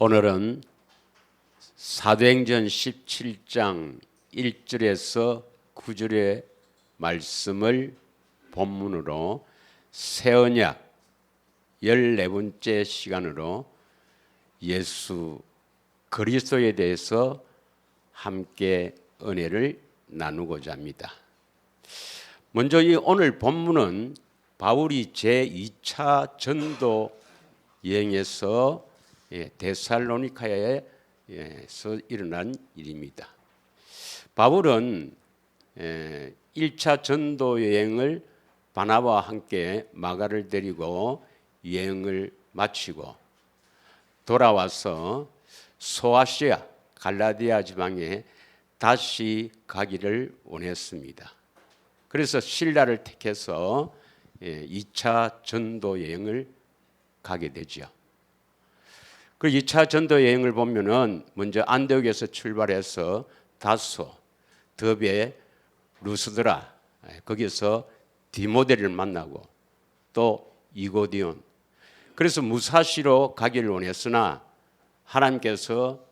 오늘은 사도행전 17장 1절에서 9절의 말씀을 본문으로 새 언약 14번째 시간으로 예수 그리스도에 대해서 함께 은혜를 나누고자 합니다. 먼저 이 오늘 본문은 바울이 제2차 전도 여행에서 데살로니카에서 일어난 일입니다. 바울은 1차 전도 여행을 바나바와 함께 마가를 데리고 여행을 마치고 돌아와서 소아시아 갈라디아 지방에 다시 가기를 원했습니다. 그래서 신라를 택해서 2차 전도 여행을 가게 되죠. 그 2차 전도 여행을 보면은 먼저 안디옥에서 출발해서 다소, 더베, 루스드라 거기서 디모데를 만나고 또 이고디온. 그래서 무사시로 가기를 원했으나 하나님께서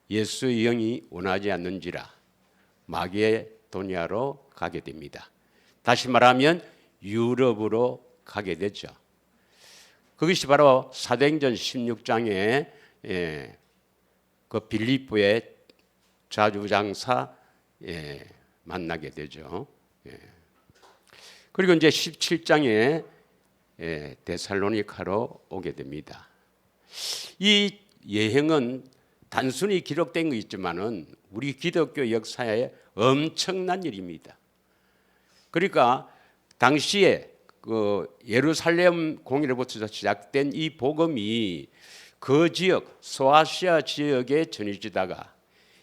예수의 영이 원하지 않는지라 마게도니아로 가게 됩니다. 다시 말하면 유럽으로 가게 되죠. 그것이 바로 사도행전 16장에 그 빌립보의 자주장사 만나게 되죠. 그리고 이제 17장에 데살로니카로 오게 됩니다. 이 여행은 단순히 기록된 거 있지만은 우리 기독교 역사에 엄청난 일입니다. 그러니까 당시에 그 예루살렘 공의로부터 시작된 이 복음이 그 지역 소아시아 지역에 전해지다가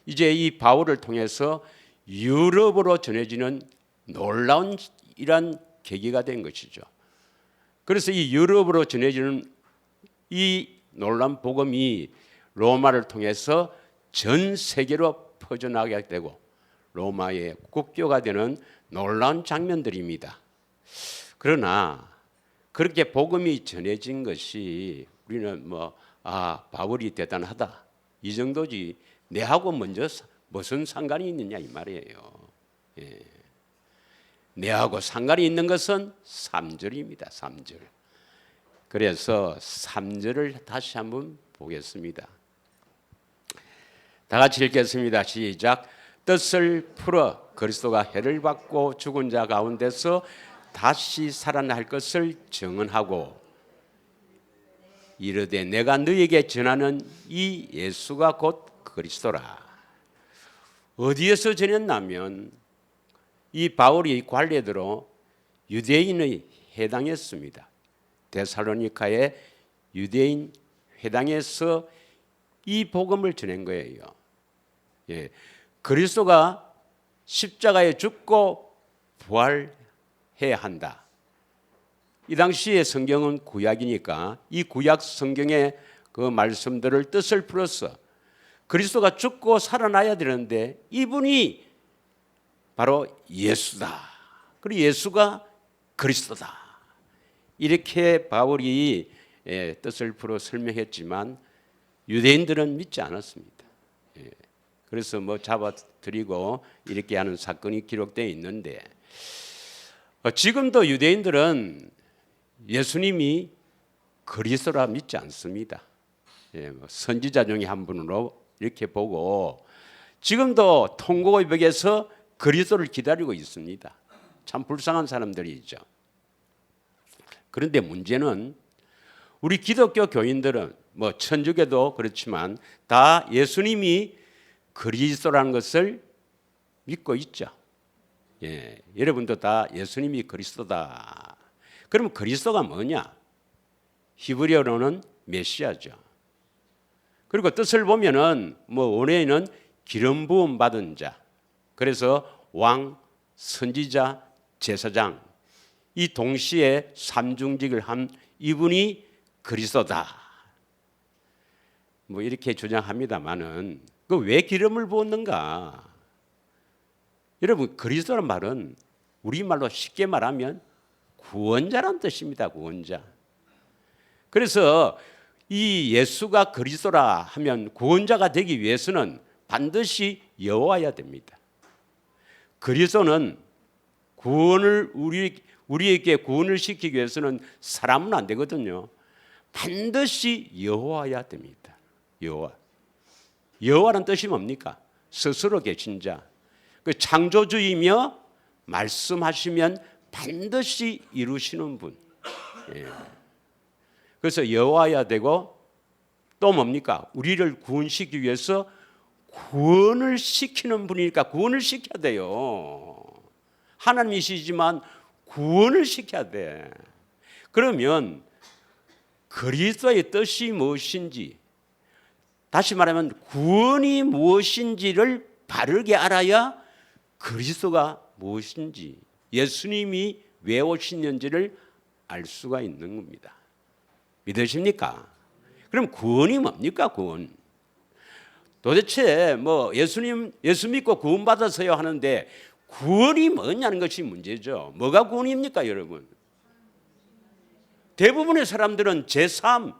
이제 이 바울을 통해서 유럽으로 전해지는 놀라운 이런 계기가 된 것이죠. 그래서 이 유럽으로 전해지는 이 놀라운 복음이 로마를 통해서 전 세계로 퍼져나가게 되고 로마의 국교가 되는 놀라운 장면들입니다. 그러나 그렇게 복음이 전해진 것이 우리는 바울이 대단하다 이 정도지 내하고 먼저 무슨 상관이 있느냐 이 말이에요. 내하고 상관이 있는 것은 3절입니다. 3절. 그래서 3절을 다시 한번 보겠습니다. 다 같이 읽겠습니다. 시작. 뜻을 풀어 그리스도가 해를 받고 죽은 자 가운데서 다시 살아날 것을 증언하고 이르되 내가 너에게 전하는 이 예수가 곧 그리스도라. 어디에서 전했냐면 이 바울이 관례대로 유대인의 회당이었습니다. 데살로니카의 유대인 회당에서 이 복음을 전한 거예요. 그리스도가 십자가에 죽고 부활해야 한다. 이 당시의 성경은 구약이니까 이 구약 성경의 그 말씀들을 뜻을 풀어서 그리스도가 죽고 살아나야 되는데 이분이 바로 예수다. 그리고 예수가 그리스도다. 이렇게 바울이 뜻을 풀어 설명했지만 유대인들은 믿지 않았습니다. 그래서 잡아들이고 이렇게 하는 사건이 기록되어 있는데 지금도 유대인들은 예수님이 그리스도라 믿지 않습니다. 선지자 중에 한 분으로 이렇게 보고 지금도 통곡의 벽에서 그리스도를 기다리고 있습니다. 참 불쌍한 사람들이죠. 그런데 문제는 우리 기독교 교인들은 천주교도 그렇지만 다 예수님이 그리스도라는 것을 믿고 있죠. 여러분도 다 예수님이 그리스도다. 그러면 그리스도가 뭐냐? 히브리어로는 메시아죠. 그리고 뜻을 보면은 원어에는 기름 부음 받은 자. 그래서 왕, 선지자, 제사장 이 동시에 삼중직을 한 이분이 그리스도다. 이렇게 주장합니다만은 그 왜 기름을 부었는가? 여러분 그리스도란 말은 우리말로 쉽게 말하면 구원자란 뜻입니다. 구원자. 그래서 이 예수가 그리스도라 하면 구원자가 되기 위해서는 반드시 여호와야 됩니다. 그리스도는 구원을 우리에게 구원을 시키기 위해서는 사람은 안 되거든요. 반드시 여호와야 됩니다. 여호와. 여호와란 뜻이 뭡니까? 스스로 계신 자. 그 창조주이며 말씀하시면 반드시 이루시는 분. 예. 그래서 여호와야 되고 또 뭡니까? 우리를 구원시키기 위해서 구원을 시키는 분이니까 구원을 시켜야 돼요. 하나님이시지만 구원을 시켜야 돼. 그러면 그리스도의 뜻이 무엇인지, 다시 말하면 구원이 무엇인지를 바르게 알아야 그리스도가 무엇인지, 예수님이 왜 오셨는지를 알 수가 있는 겁니다. 믿으십니까? 그럼 구원이 뭡니까? 구원. 도대체 예수 믿고 구원 받았어요 하는데 구원이 뭐냐는 것이 문제죠. 뭐가 구원입니까, 여러분? 대부분의 사람들은 제3,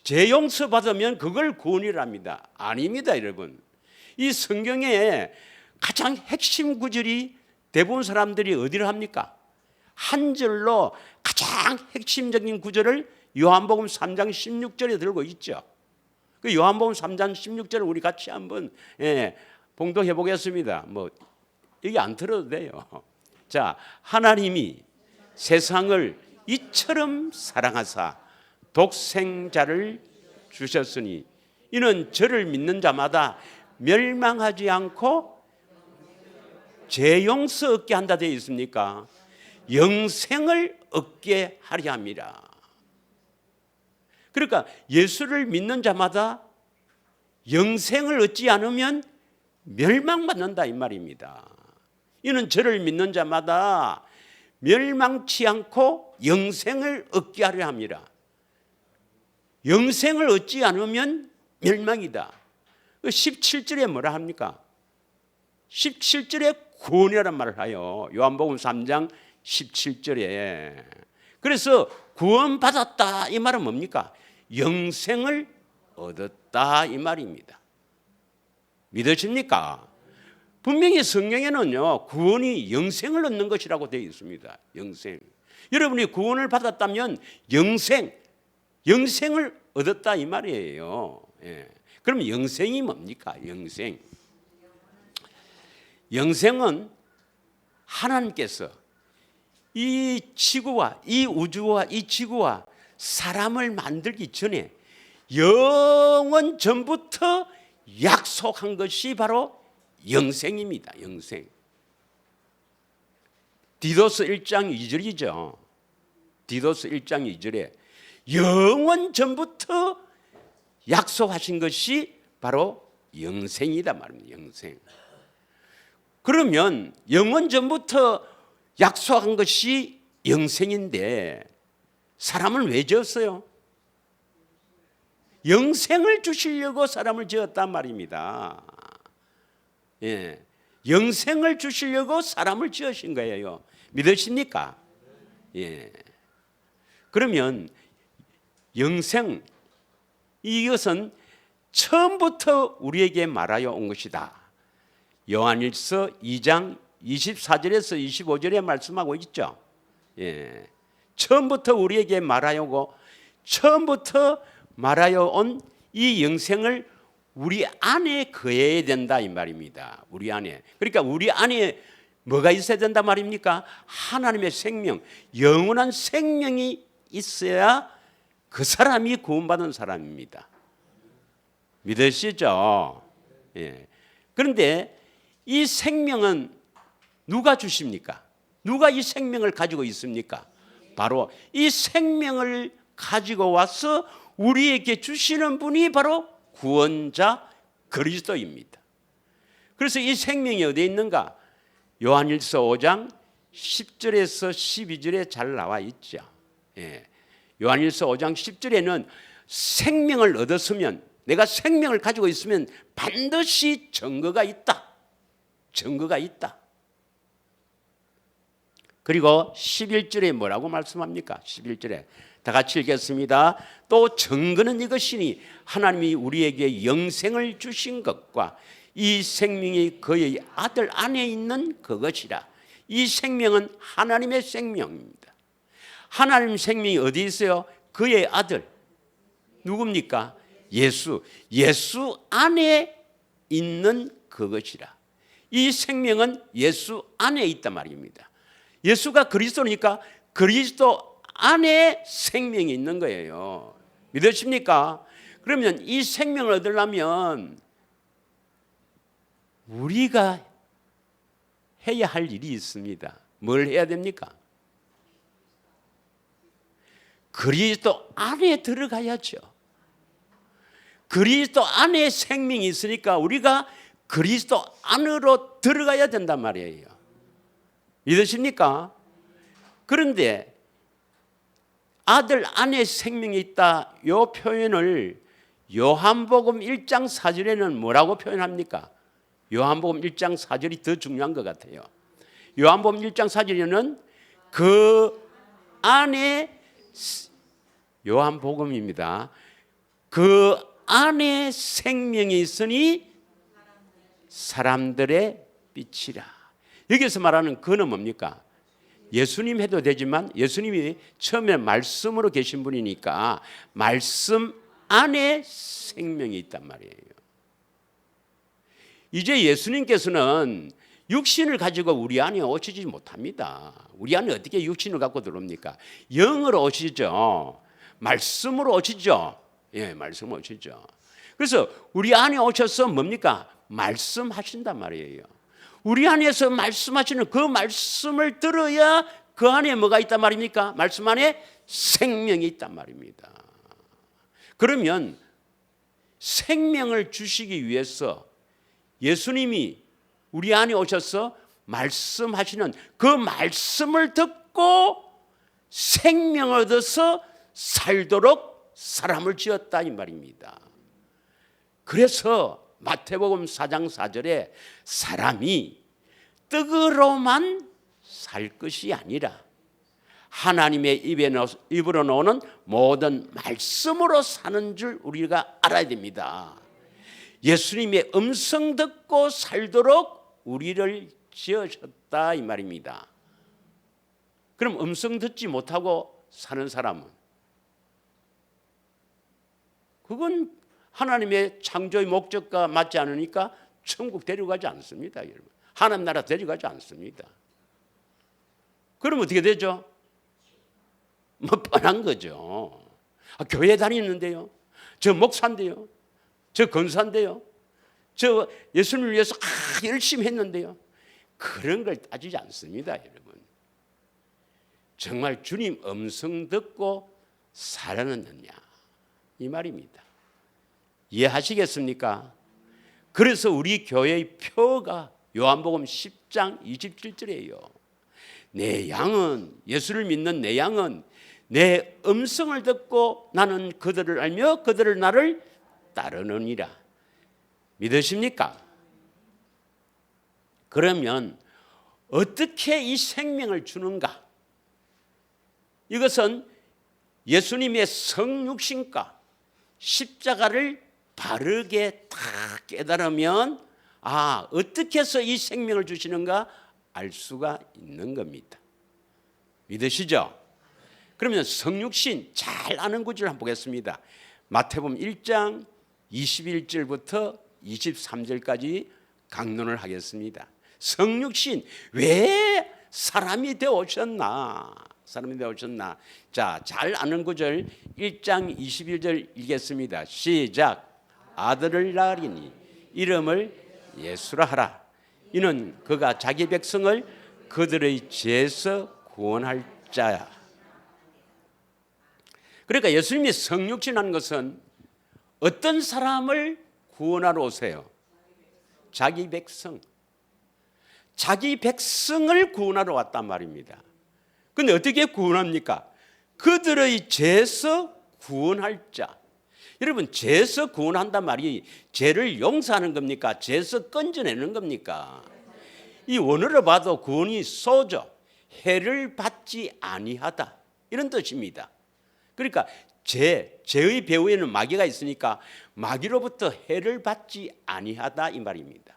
재용서 받으면 그걸 구원이랍니다. 아닙니다, 여러분. 이 성경에 가장 핵심 구절이 대부분 사람들이 어디를 합니까? 한 절로 가장 핵심적인 구절을 요한복음 3장 16절에 들고 있죠. 그 요한복음 3장 16절을 우리 같이 한번 봉독해 보겠습니다. 여기 안 들어도 돼요. 자, 하나님이 세상을 이처럼 사랑하사 독생자를 주셨으니 이는 저를 믿는 자마다 멸망하지 않고 제 용서 얻게 한다 되어 있습니까? 영생을 얻게 하려 함이라. 그러니까 예수를 믿는 자마다 영생을 얻지 않으면 멸망받는다 이 말입니다. 이는 저를 믿는 자마다 멸망치 않고 영생을 얻게 하려 함이라. 영생을 얻지 않으면 멸망이다. 17절에 뭐라 합니까? 17절에 구원이라는 말을 하여 요한복음 3장 17절에. 그래서 구원받았다 이 말은 뭡니까? 영생을 얻었다 이 말입니다. 믿으십니까? 분명히 성경에는요 구원이 영생을 얻는 것이라고 되어 있습니다. 영생. 여러분이 구원을 받았다면 영생을 얻었다 이 말이에요. 예. 그럼 영생이 뭡니까? 영생은 하나님께서 이 지구와 이 우주와 이 지구와 사람을 만들기 전에 영원 전부터 약속한 것이 바로 영생입니다. 영생. 디도스 1장 2절이죠. 디도스 1장 2절에 영원 전부터 약속하신 것이 바로 영생이다 말입니다. 영생. 그러면 영원 전부터 약속한 것이 영생인데 사람을 왜 지었어요? 영생을 주시려고 사람을 지었단 말입니다. 예, 영생을 주시려고 사람을 지으신 거예요. 믿으십니까? 예. 그러면 영생 이것은 처음부터 우리에게 말하여 온 것이다. 요한일서 2장 24절에서 25절에 말씀하고 있죠. 예. 처음부터 우리에게 말하여 오고 처음부터 말하여 온 이 영생을 우리 안에 거해야 된다 이 말입니다. 우리 안에. 그러니까 우리 안에 뭐가 있어야 된다 말입니까? 하나님의 생명, 영원한 생명이 있어야 그 사람이 구원받은 사람입니다. 믿으시죠? 예. 그런데 이 생명은 누가 주십니까? 누가 이 생명을 가지고 있습니까? 바로 이 생명을 가지고 와서 우리에게 주시는 분이 바로 구원자 그리스도입니다. 그래서 이 생명이 어디에 있는가? 요한일서 5장 10절에서 12절에 잘 나와 있죠. 예. 요한일서 5장 10절에는 생명을 얻었으면, 내가 생명을 가지고 있으면 반드시 증거가 있다. 증거가 있다. 그리고 11절에 뭐라고 말씀합니까? 11절에 다 같이 읽겠습니다. 또 증거는 이것이니 하나님이 우리에게 영생을 주신 것과 이 생명이 그의 아들 안에 있는 그것이라. 이 생명은 하나님의 생명입니다. 하나님 생명이 어디 있어요? 그의 아들 누굽니까? 예수 안에 있는 그것이라. 이 생명은 예수 안에 있단 말입니다. 예수가 그리스도니까 그리스도 안에 생명이 있는 거예요. 믿으십니까? 그러면 이 생명을 얻으려면 우리가 해야 할 일이 있습니다. 뭘 해야 됩니까? 그리스도 안에 들어가야죠. 그리스도 안에 생명이 있으니까 우리가 그리스도 안으로 들어가야 된단 말이에요. 믿으십니까? 그런데 아들 안에 생명이 있다, 이 표현을 요한복음 1장 4절에는 뭐라고 표현합니까? 요한복음 1장 4절이 더 중요한 것 같아요. 요한복음 1장 4절에는 그 안에, 요한복음입니다. 그 안에 생명이 있으니 사람들의 빛이라. 여기서 말하는 그는 뭡니까? 예수님 해도 되지만 예수님이 처음에 말씀으로 계신 분이니까 말씀 안에 생명이 있단 말이에요. 이제 예수님께서는 육신을 가지고 우리 안에 오시지 못합니다. 우리 안에 어떻게 육신을 갖고 들어옵니까? 영으로 오시죠. 말씀으로 오시죠. 예, 말씀으로 오시죠. 그래서 우리 안에 오셔서 뭡니까? 말씀하신단 말이에요. 우리 안에서 말씀하시는 그 말씀을 들어야 그 안에 뭐가 있단 말입니까? 말씀 안에 생명이 있단 말입니다. 그러면 생명을 주시기 위해서 예수님이 우리 안에 오셔서 말씀하시는 그 말씀을 듣고 생명을 얻어서 살도록 사람을 지었다 이 말입니다. 그래서 마태복음 4장 4절에 사람이 떡으로만 살 것이 아니라 하나님의 입으로 나오는 모든 말씀으로 사는 줄 우리가 알아야 됩니다. 예수님의 음성 듣고 살도록 우리를 지으셨다 이 말입니다. 그럼 음성 듣지 못하고 사는 사람은 그건 하나님의 창조의 목적과 맞지 않으니까 천국 데려가지 않습니다. 여러분. 하나님 나라 데려가지 않습니다. 그럼 어떻게 되죠? 뭐 뻔한 거죠. 교회 다니는데요. 저 목사인데요. 저 권사인데요. 저 예수님을 위해서 열심히 했는데요. 그런 걸 따지지 않습니다. 여러분. 정말 주님 음성 듣고 살아났느냐 이 말입니다. 이해하시겠습니까? 그래서 우리 교회의 표가 요한복음 10장 27절이에요. 내 양은, 예수를 믿는 내 양은 내 음성을 듣고 나는 그들을 알며 그들을 나를 따르느니라. 믿으십니까? 그러면 어떻게 이 생명을 주는가? 이것은 예수님의 성육신과 십자가를 바르게 다 깨달으면 어떻게 해서 이 생명을 주시는가 알 수가 있는 겁니다. 믿으시죠? 그러면 성육신 잘 아는 구절 한번 보겠습니다. 마태복음 1장 21절부터 23절까지 강론을 하겠습니다. 성육신 왜 사람이 되어 오셨나? 사람이 되어 오셨나? 자, 잘 아는 구절 1장 21절 읽겠습니다. 시작. 아들을 낳으리니 이름을 예수라 하라. 이는 그가 자기 백성을 그들의 죄에서 구원할 자야. 그러니까 예수님이 성육신한 것은 어떤 사람을 구원하러 오세요? 자기 백성. 자기 백성을 구원하러 왔단 말입니다. 그런데 어떻게 구원합니까? 그들의 죄에서 구원할 자. 여러분, 죄에서 구원한단 말이 죄를 용서하는 겁니까? 죄에서 건져내는 겁니까? 이 원어로 봐도 구원이 소죠. 해를 받지 아니하다 이런 뜻입니다. 그러니까 죄의 배후에는 마귀가 있으니까 마귀로부터 해를 받지 아니하다 이 말입니다.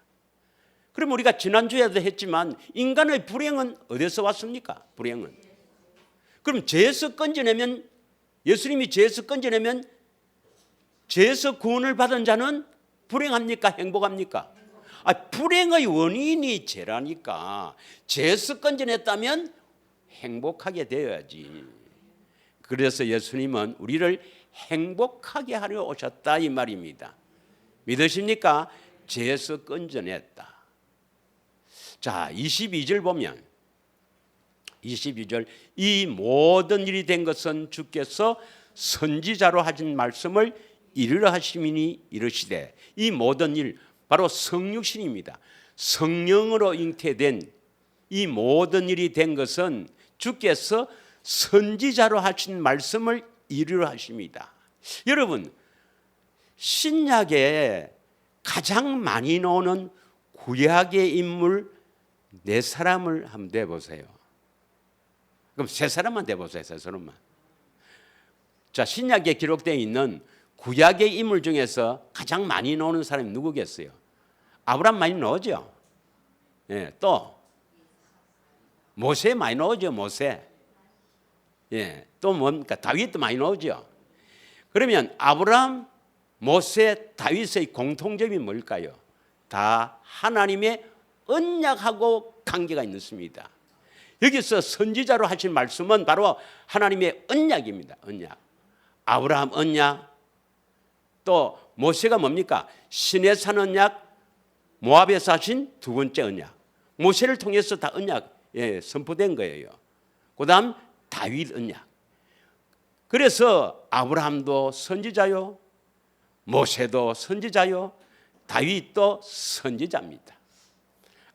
그럼 우리가 지난주에도 했지만 인간의 불행은 어디서 왔습니까? 불행은. 그럼 죄에서 건져내면, 예수님이 죄에서 건져내면 죄에서 구원을 받은 자는 불행합니까? 행복합니까? 불행의 원인이 죄라니까. 죄에서 건져냈다면 행복하게 되어야지. 그래서 예수님은 우리를 행복하게 하려 오셨다 이 말입니다. 믿으십니까? 죄에서 건져냈다. 자, 22절 보면 22절, 이 모든 일이 된 것은 주께서 선지자로 하신 말씀을 이루려 하심이니 이르시되, 이 모든 일 바로 성육신입니다. 성령으로 잉태된 이 모든 일이 된 것은 주께서 선지자로 하신 말씀을 이루려 하십니다. 여러분, 신약에 가장 많이 나오는 구약의 인물 네 사람을 한번 대보세요. 그럼 세 사람만 대보세요. 세 사람만. 자, 신약에 기록되어 있는 구약의 인물 중에서 가장 많이 나오는 사람이 누구겠어요? 아브라함 많이 나오죠. 예, 또 모세 많이 나오죠. 모세. 예, 또 뭡니까? 다윗도 많이 나오죠. 그러면 아브라함, 모세, 다윗의 공통점이 뭘까요? 다 하나님의 언약하고 관계가 있습니다. 여기서 선지자로 하신 말씀은 바로 하나님의 언약입니다. 언약. 아브라함 언약, 또 모세가 뭡니까? 시내산 언약, 모압에서 하신 두 번째 언약. 모세를 통해서 다 언약 선포된 거예요. 그 다음 다윗 언약. 그래서 아브라함도 선지자요, 모세도 선지자요, 다윗도 선지자입니다.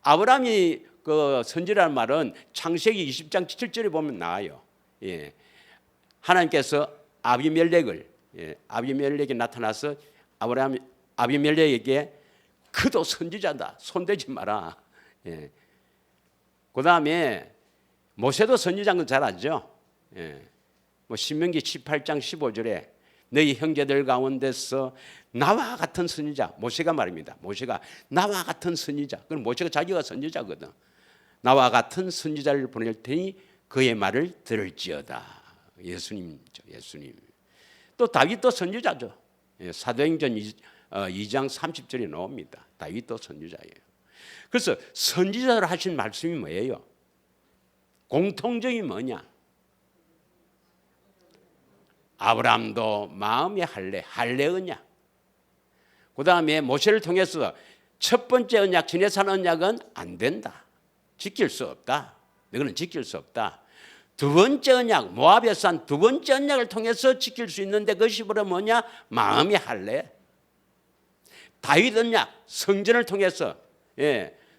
아브라함이 그 선지라는 말은 창세기 20장 7절에 보면 나와요. 예. 하나님께서 아비멜렉이 나타나서 아비멜렉에게 그도 선지자다, 손대지 마라. 예. 그 다음에 모세도 선지자인 건 잘 알죠. 예. 뭐 신명기 18장 15절에 너희 형제들 가운데서 나와 같은 선지자, 모세가 말입니다. 모세가 나와 같은 선지자. 그럼 모세가 자기가 선지자거든. 나와 같은 선지자를 보낼 테니 그의 말을 들을지어다. 예수님이죠. 예수님. 또 다윗도 선지자죠. 사도행전 2장 30절에 나옵니다. 다윗도 선지자예요. 그래서 선지자로 하신 말씀이 뭐예요? 공통점이 뭐냐? 아브라함도 마음의 할례 언약. 그 다음에 모세를 통해서 첫 번째 언약, 시내산 언약은 안 된다. 지킬 수 없다. 너희는 지킬 수 없다. 두 번째 언약, 모압에서 한 두 번째 언약을 통해서 지킬 수 있는데 그것이 바로 뭐냐? 마음의 할례. 다윗 언약, 성전을 통해서,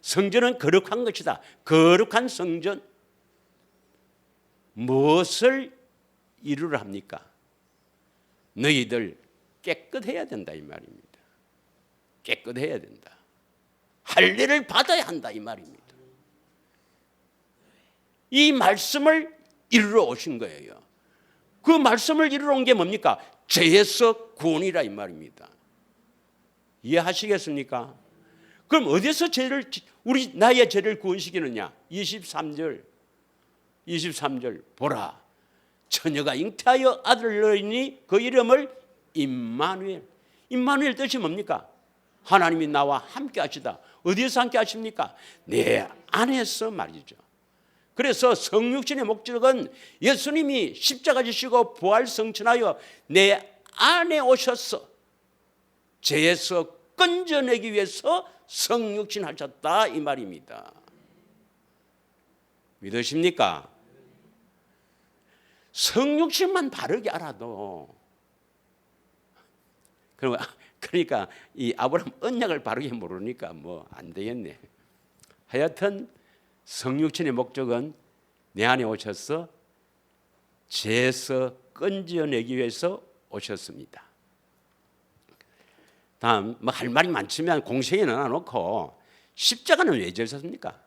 성전은 거룩한 것이다. 거룩한 성전. 무엇을 이루려 합니까? 너희들 깨끗해야 된다 이 말입니다. 깨끗해야 된다. 할례를 받아야 한다 이 말입니다. 이 말씀을 이루러 오신 거예요. 그 말씀을 이루러 온 게 뭡니까? 죄에서 구원이라 이 말입니다. 이해하시겠습니까? 그럼 어디서 나의 죄를 구원시키느냐? 23절 보라, 처녀가 잉태하여 아들을 낳으니 그 이름을 임마누엘. 임마누엘 뜻이 뭡니까? 하나님이 나와 함께 하시다. 어디에서 함께 하십니까? 내 안에서 말이죠. 그래서 성육신의 목적은 예수님이 십자가 지시고 부활 성천하여 내 안에 오셔서 죄에서 건져내기 위해서 성육신 하셨다 이 말입니다. 믿으십니까? 성육신만 바르게 알아도, 그러니까 이 아브라함 언약을 바르게 모르니까 뭐 안 되겠네. 하여튼 성육신의 목적은 내 안에 오셔서 죄에서 건져내기 위해서 오셨습니다. 다음 할 말이 많지만 공생에 넣어놓고 십자가는 왜 지셨습니까?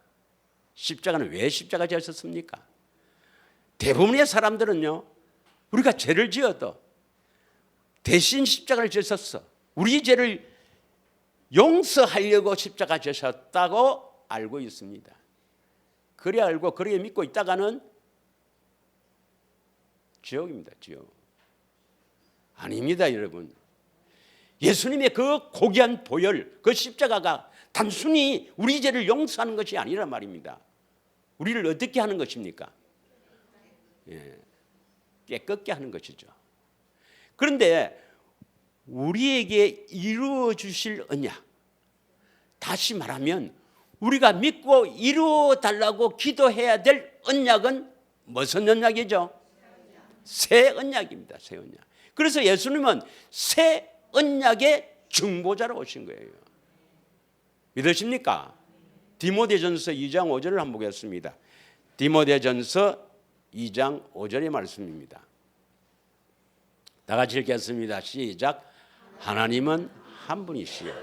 십자가는 왜 십자가 지셨습니까? 대부분의 사람들은요, 우리가 죄를 지어도 대신 십자가를 지셨어. 우리 죄를 용서하려고 십자가 지셨다고 알고 있습니다. 그래 알고 그렇게 믿고 있다가는 지옥입니다. 지옥. 아닙니다, 여러분. 예수님의 그 고귀한 보혈, 그 십자가가 단순히 우리 죄를 용서하는 것이 아니란 말입니다. 우리를 어떻게 하는 것입니까? 깨끗게 하는 것이죠. 그런데 우리에게 이루어 주실 언약, 다시 말하면 우리가 믿고 이루어 달라고 기도해야 될 언약은 무슨 언약이죠? 새 언약입니다. 새 언약. 그래서 예수님은 새 언약의 중보자로 오신 거예요. 믿으십니까? 디모데전서 2장 5절을 한번 보겠습니다. 디모데전서 2장 5절의 말씀입니다. 다 같이 읽겠습니다. 시작. 하나님은 한 분이시요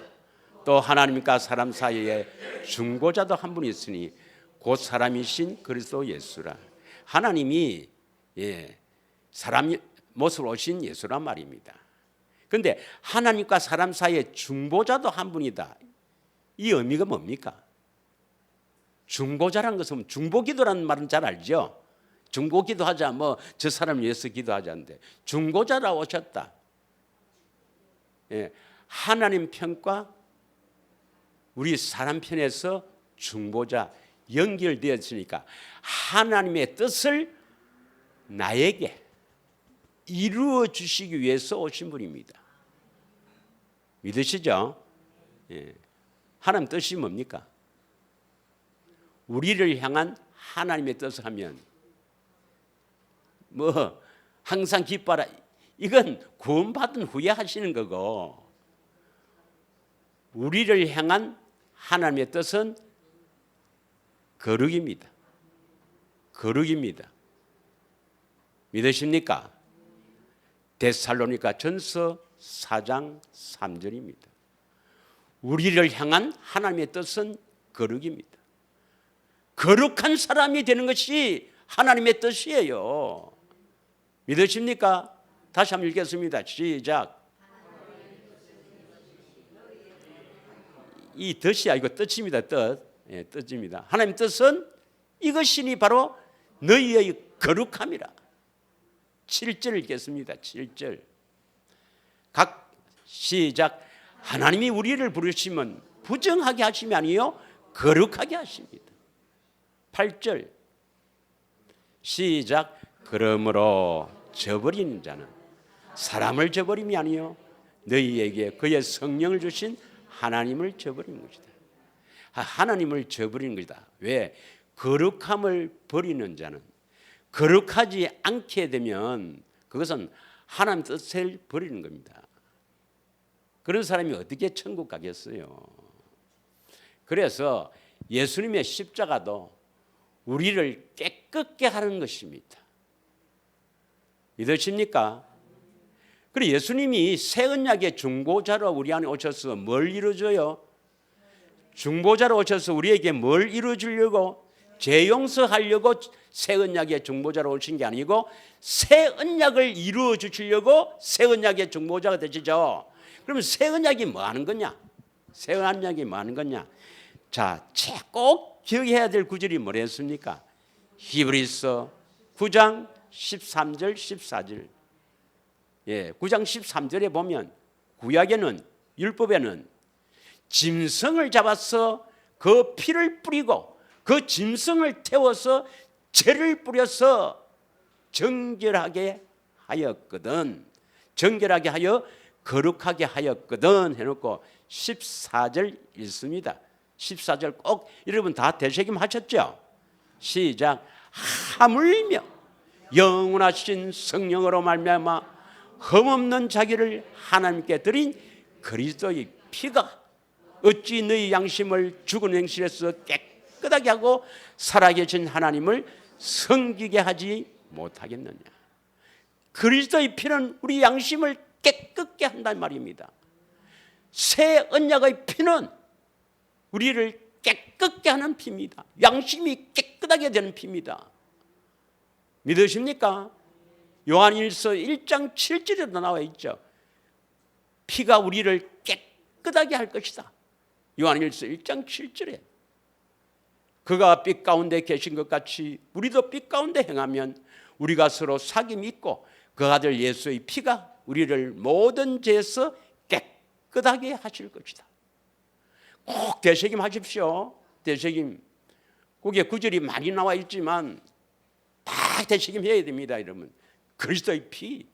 또 하나님과 사람 사이에 중보자도 한 분이 있으니 곧 사람이신 그리스도 예수라. 하나님이 사람 모습으로 오신 예수란 말입니다. 그런데 하나님과 사람 사이에 중보자도 한 분이다. 이 의미가 뭡니까? 중보자라는 것은 중보기도라는 말은 잘 알죠. 중보기도하자 뭐 저 사람을 위해서 기도하자는데 중보자라 오셨다. 하나님 편과 우리 사람 편에서 중보자 연결되었으니까 하나님의 뜻을 나에게 이루어 주시기 위해서 오신 분입니다. 믿으시죠? 하나님 뜻이 뭡니까? 우리를 향한 하나님의 뜻을 하면 뭐 항상 기뻐라, 이건 구원받은 후에 하시는 거고, 우리를 향한 하나님의 뜻은 거룩입니다. 거룩입니다. 믿으십니까? 데살로니가 전서 4장 3절입니다. 우리를 향한 하나님의 뜻은 거룩입니다. 거룩한 사람이 되는 것이 하나님의 뜻이에요. 믿으십니까? 다시 한번 읽겠습니다. 시작. 이 뜻이야, 이거 뜻입니다. 뜻. 뜻입니다. 하나님의 뜻은 이것이니 바로 너희의 거룩함이라. 7절 읽겠습니다. 7절. 각 시작. 하나님이 우리를 부르시면 부정하게 하심이 아니요 거룩하게 하십니다. 8절. 시작. 그러므로 저버리는 자는 사람을 저버림이 아니요 너희에게 그의 성령을 주신 하나님을 저버린 것이다. 하나님을 저버리는 것이다. 왜? 거룩함을 버리는 자는, 거룩하지 않게 되면 그것은 하나님 뜻을 버리는 겁니다. 그런 사람이 어떻게 천국 가겠어요? 그래서 예수님의 십자가도 우리를 깨끗게 하는 것입니다. 믿으십니까? 그리고 예수님이 새 언약의 중보자로 우리 안에 오셔서 뭘 이루어줘요? 중보자로 오셔서 우리에게 뭘 이루어주려고? 죄 용서하려고 새 언약의 중보자로 오신 게 아니고 새 언약을 이루어 주시려고 새 언약의 중보자가 되시죠. 그러면 새 언약이 뭐 하는 거냐? 새 언약이 뭐 하는 거냐? 자, 꼭 기억해야 될 구절이 뭐랬습니까? 히브리서 9장 13절 14절. 9장 13절에 보면 구약에는, 율법에는 짐승을 잡아서 그 피를 뿌리고 그 짐승을 태워서 죄를 뿌려서 정결하게 하였거든, 정결하게 하여 거룩하게 하였거든 해놓고 14절 읽습니다. 14절 꼭 여러분 다 되새김하셨죠? 시작. 하물며 영원하신 성령으로 말미암아 흠없는 자기를 하나님께 드린 그리스도의 피가 어찌 너희 양심을 죽은 행실에서 깨끗하게 하고 살아계신 하나님을 섬기게 하지 못하겠느냐. 그리스도의 피는 우리 양심을 깨끗게 한단 말입니다. 새 언약의 피는 우리를 깨끗게 하는 피입니다. 양심이 깨끗하게 되는 피입니다. 믿으십니까? 요한일서 1장 7절에도 나와 있죠. 피가 우리를 깨끗하게 할 것이다. 요한일서 1장 7절에 그가 빛 가운데 계신 것 같이 우리도 빛 가운데 행하면 우리가 서로 사귐이 있고 그 아들 예수의 피가 우리를 모든 죄에서 깨끗하게 하실 것이다. 꼭 되새김 하십시오. 되새김. 그게 구절이 많이 나와 있지만 다 되새김 해야 됩니다. 여러분. 그리스도의 피.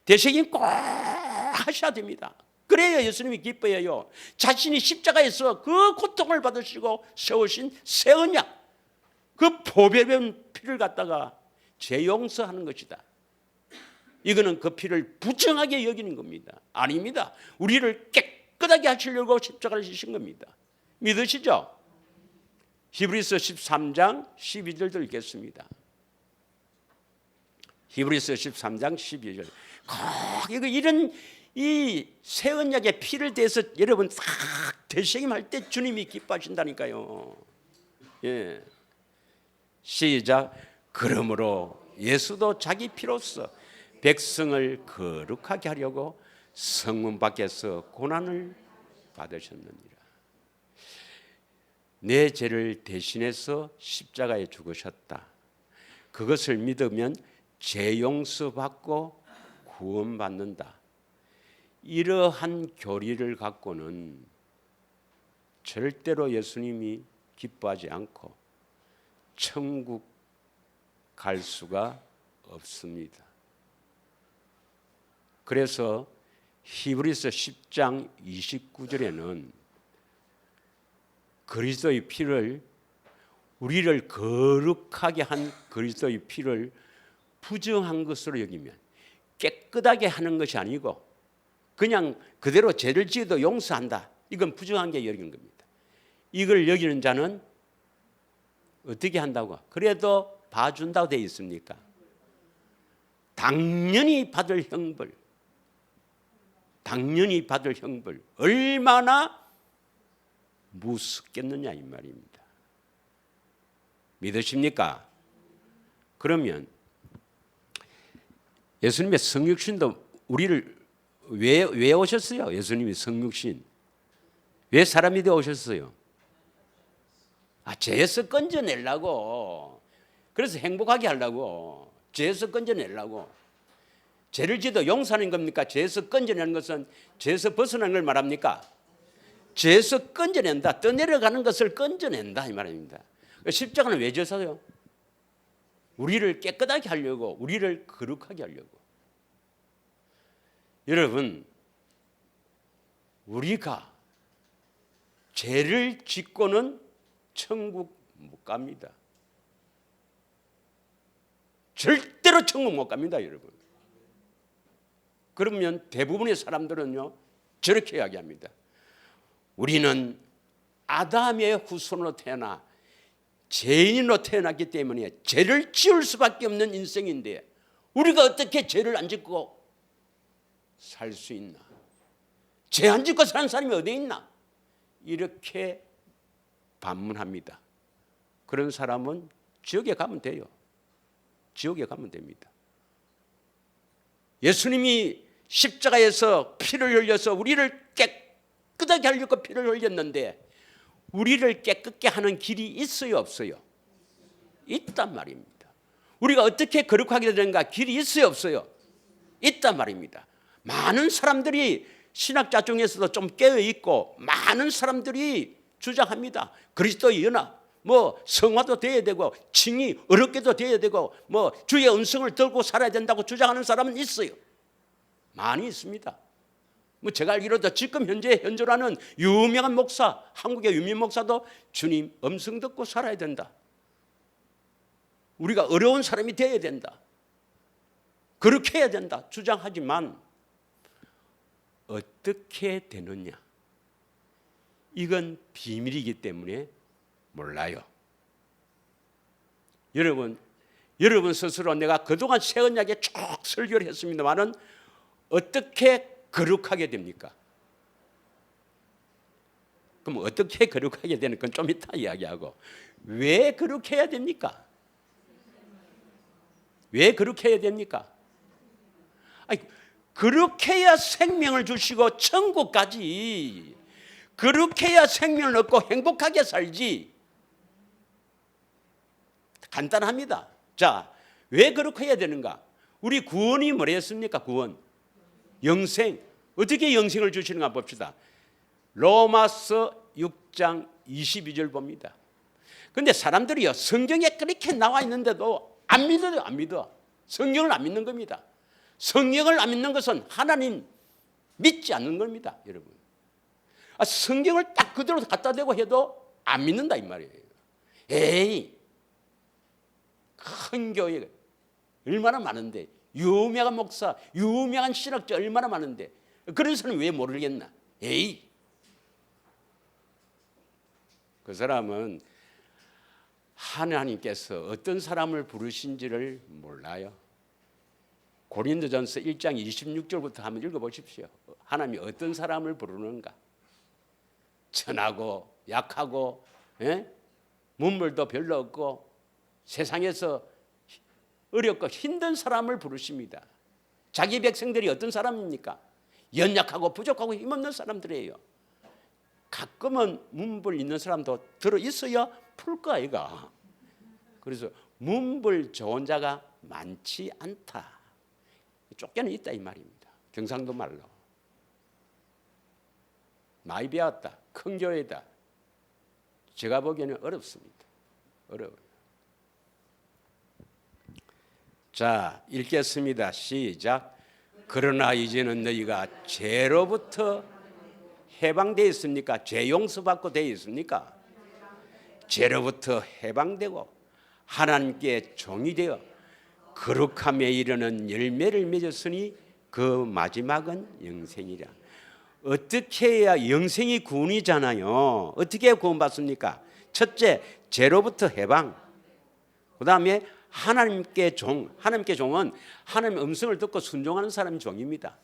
되새김 꼭 하셔야 됩니다. 그래야 예수님이 기뻐해요. 자신이 십자가에서 그 고통을 받으시고 세우신 새 언약, 그 보배된 피를 갖다가 재용서하는 것이다. 이거는 그 피를 부정하게 여기는 겁니다. 아닙니다. 우리를 깨끗하게 하시려고 십자가를 지신 겁니다. 믿으시죠? 히브리서 13장 12절도 읽겠습니다. 히브리서 13장 12절. 이런 이 새 언약의 피를 대해서 여러분 싹 되새김할 때 주님이 기뻐하신다니까요. 예. 시작. 그러므로 예수도 자기 피로써 백성을 거룩하게 하려고 성문 밖에서 고난을 받으셨느니라. 내 죄를 대신해서 십자가에 죽으셨다. 그것을 믿으면 죄 용서받고 구원받는다. 이러한 교리를 갖고는 절대로 예수님이 기뻐하지 않고 천국 갈 수가 없습니다. 그래서 히브리서 10장 29절에는 그리스도의 피를 우리를 거룩하게 한 그리스도의 피를 부정한 것으로 여기면 깨끗하게 하는 것이 아니고 그냥 그대로 죄를 지어도 용서한다. 이건 부정한 게 여기는 겁니다. 이걸 여기는 자는 어떻게 한다고? 그래도 봐준다고 되어 있습니까? 당연히 받을 형벌. 당연히 받을 형벌. 얼마나 무섭겠느냐 이 말입니다. 믿으십니까? 그러면 예수님의 성육신도 우리를 왜 오셨어요? 예수님이 성육신. 왜 사람이 되어 오셨어요? 죄에서 건져내려고. 그래서 행복하게 하려고. 죄에서 건져내려고. 죄를 지도 용서하는 겁니까? 죄에서 건져내는 것은 죄에서 벗어나는 걸 말합니까? 죄에서 건져낸다. 떠내려가는 것을 건져낸다 이 말입니다. 십자가는 왜 졌어요? 우리를 깨끗하게 하려고, 우리를 거룩하게 하려고. 여러분, 우리가 죄를 짓고는 천국 못 갑니다. 절대로 천국 못 갑니다, 여러분. 그러면 대부분의 사람들은요, 저렇게 이야기합니다. 우리는 아담의 후손으로 태어나 죄인으로 태어났기 때문에 죄를 지을 수밖에 없는 인생인데 우리가 어떻게 죄를 안 짓고 살 수 있나? 죄 안 짓고 사는 사람이 어디 있나? 이렇게 반문합니다. 그런 사람은 지옥에 가면 돼요. 지옥에 가면 됩니다. 예수님이 십자가에서 피를 흘려서 우리를 깨끗하게 하려고 피를 흘렸는데 우리를 깨끗게 하는 길이 있어요, 없어요? 있단 말입니다. 우리가 어떻게 거룩하게 되는가 길이 있어요, 없어요? 있단 말입니다. 많은 사람들이 신학자 중에서도 좀 깨어있고 많은 사람들이 주장합니다. 그리스도의 연합, 성화도 돼야 되고 칭이 어렵게도 돼야 되고 주의 음성을 들고 살아야 된다고 주장하는 사람은 있어요. 많이 있습니다. 제가 알기로도 지금 현재 현존하는 유명한 목사, 한국의 유명 목사도 주님 음성 듣고 살아야 된다. 우리가 어려운 사람이 되어야 된다. 그렇게 해야 된다. 주장하지만 어떻게 되느냐? 이건 비밀이기 때문에 몰라요. 여러분 스스로 내가 그동안 새 언약에 쭉 설교를 했습니다만은 어떻게 거룩하게 됩니까? 그럼 어떻게 거룩하게 되는 건 좀 이따 이야기하고 왜 거룩해야 됩니까? 왜 거룩해야 됩니까? 아니, 그렇게 해야 생명을 주시고 천국까지, 그렇게 해야 생명을 얻고 행복하게 살지. 간단합니다. 자, 왜 그렇게 해야 되는가? 우리 구원이 뭐랬습니까? 구원, 영생. 어떻게 영생을 주시는가 봅시다. 로마서 6장 22절 봅니다. 근데 사람들이요, 성경에 그렇게 나와 있는데도 안 믿어요. 안 믿어. 성경을 안 믿는 겁니다. 성경을 안 믿는 것은 하나님 믿지 않는 겁니다, 여러분. 성경을 딱 그대로 갖다 대고 해도 안 믿는다 이 말이에요. 에이, 큰 교회 얼마나 많은데, 유명한 목사, 유명한 신학자 얼마나 많은데, 그런 사람이 왜 모르겠나? 에이, 그 사람은 하나님께서 어떤 사람을 부르신지를 몰라요. 고린도전서 1장 26절부터 한번 읽어보십시오. 하나님이 어떤 사람을 부르는가? 천하고 약하고, 문물도 별로 없고 세상에서 어렵고 힘든 사람을 부르십니다. 자기 백성들이 어떤 사람입니까? 연약하고 부족하고 힘없는 사람들이에요. 가끔은 문벌 있는 사람도 들어있어야 풀 거 아이가. 그래서 문벌 좋은 자가 많지 않다. 쫓겨는 있다 이 말입니다. 경상도 말로. 많이 배웠다. 큰 교회다. 제가 보기에는 어렵습니다. 어려워요. 자, 읽겠습니다. 시작. 그러나 이제는 너희가 죄로부터 해방되어 있습니까? 죄 용서받고 되어 있습니까? 죄로부터 해방되고 하나님께 종이 되어 거룩함에 이르는 열매를 맺었으니 그 마지막은 영생이라. 어떻게 해야 영생이 구원이잖아요. 어떻게 구원받습니까? 첫째, 죄로부터 해방. 그 다음에 하나님께 종. 하나님께 종은 하나님의 음성을 듣고 순종하는 사람이 종입니다.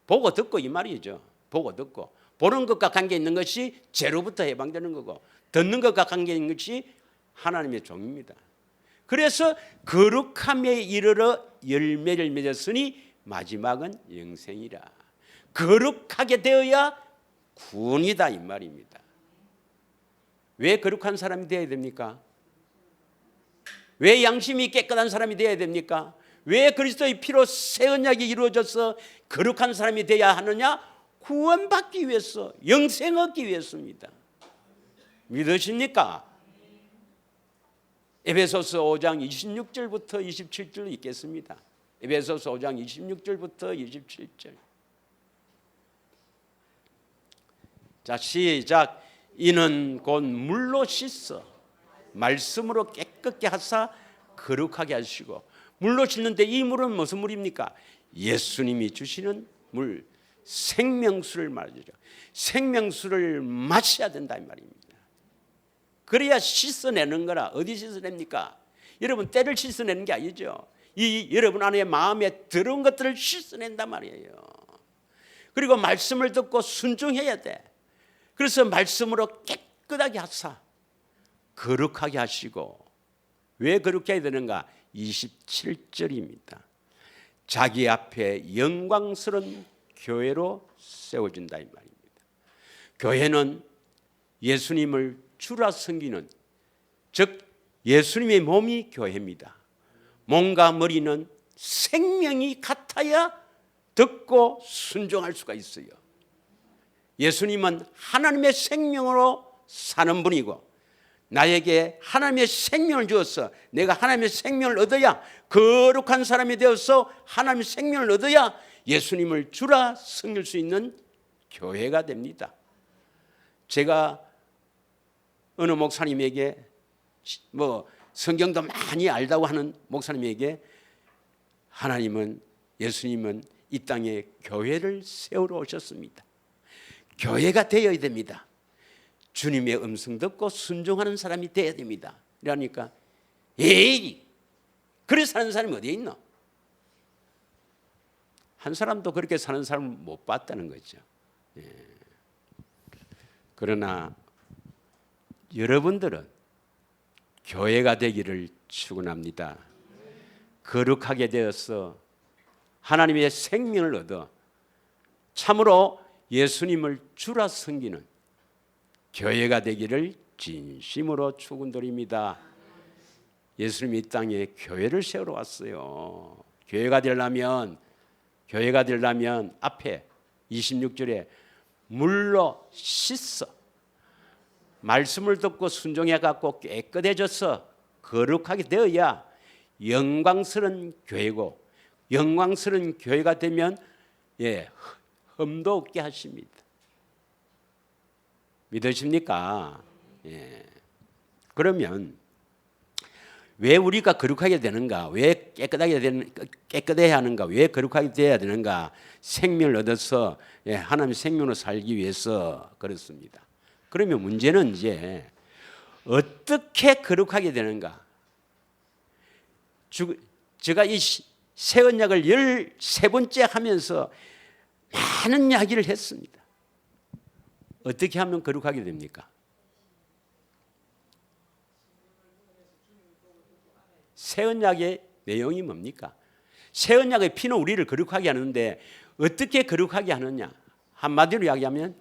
보고 듣고 이 말이죠. 보고 듣고. 보는 것과 관계 있는 것이 죄로부터 해방되는 거고, 듣는 것과 관계 있는 것이 하나님의 종입니다. 그래서 거룩함에 이르러 열매를 맺었으니 마지막은 영생이라. 거룩하게 되어야 구원이다 이 말입니다. 왜 거룩한 사람이 되어야 됩니까? 왜 양심이 깨끗한 사람이 되어야 됩니까? 왜 그리스도의 피로 새 언약이 이루어져서 거룩한 사람이 되어야 하느냐? 구원받기 위해서, 영생 얻기 위해서입니다. 믿으십니까? 에베소서 5장 26절부터 27절 읽겠습니다. 에베소서 5장 26절부터 27절. 자, 시작. 이는 곧 물로 씻어 말씀으로 깨끗게 하사 거룩하게 하시고. 물로 씻는데 이 물은 무슨 물입니까? 예수님이 주시는 물, 생명수를 말이죠. 생명수를 마셔야 된다 이 말입니다. 그래야 씻어내는 거라. 어디 씻어냅니까? 여러분 때를 씻어내는 게 아니죠. 이 여러분 안에 마음에 들어온 것들을 씻어낸단 말이에요. 그리고 말씀을 듣고 순종해야 돼. 그래서 말씀으로 깨끗하게 하사 거룩하게 하시고. 왜 거룩해야 되는가? 27절입니다. 자기 앞에 영광스러운 교회로 세워진다 이 말입니다. 교회는 예수님을 주라 섬기는, 즉 예수님의 몸이 교회입니다. 몸과 머리는 생명이 같아야 듣고 순종할 수가 있어요. 예수님은 하나님의 생명으로 사는 분이고, 나에게 하나님의 생명을 주어서 내가 하나님의 생명을 얻어야, 거룩한 사람이 되어서 하나님의 생명을 얻어야 예수님을 주라 섬길 수 있는 교회가 됩니다. 제가 어느 목사님에게, 성경도 많이 알다고 하는 목사님에게, 하나님은, 예수님은 이 땅에 교회를 세우러 오셨습니다. 교회가 되어야 됩니다. 주님의 음성 듣고 순종하는 사람이 되어야 됩니다. 그러니까 에이, 그렇게 사는 사람이 어디에 있노? 한 사람도 그렇게 사는 사람을 못 봤다는 거죠. 그러나 여러분들은 교회가 되기를 축원합니다. 거룩하게 되어서 하나님의 생명을 얻어 참으로 예수님을 주라 섬기는 교회가 되기를 진심으로 축원드립니다. 예수님이 이 땅에 교회를 세우러 왔어요. 교회가 되려면 앞에 26절에 물로 씻어 말씀을 듣고 순종해 갖고 깨끗해져서 거룩하게 되어야 영광스러운 교회고, 영광스러운 교회가 되면 흠도 없게 하십니다. 믿으십니까? 그러면 왜 우리가 거룩하게 되는가? 왜 깨끗해야 하는가? 왜 거룩하게 되어야 되는가? 생명을 얻어서 하나님의 생명으로 살기 위해서 그렇습니다. 그러면 문제는 이제 어떻게 거룩하게 되는가? 제가 이 새 언약을 13번째 하면서 많은 이야기를 했습니다. 어떻게 하면 거룩하게 됩니까? 새 언약의 내용이 뭡니까? 새 언약의 피는 우리를 거룩하게 하는데 어떻게 거룩하게 하느냐? 한마디로 이야기하면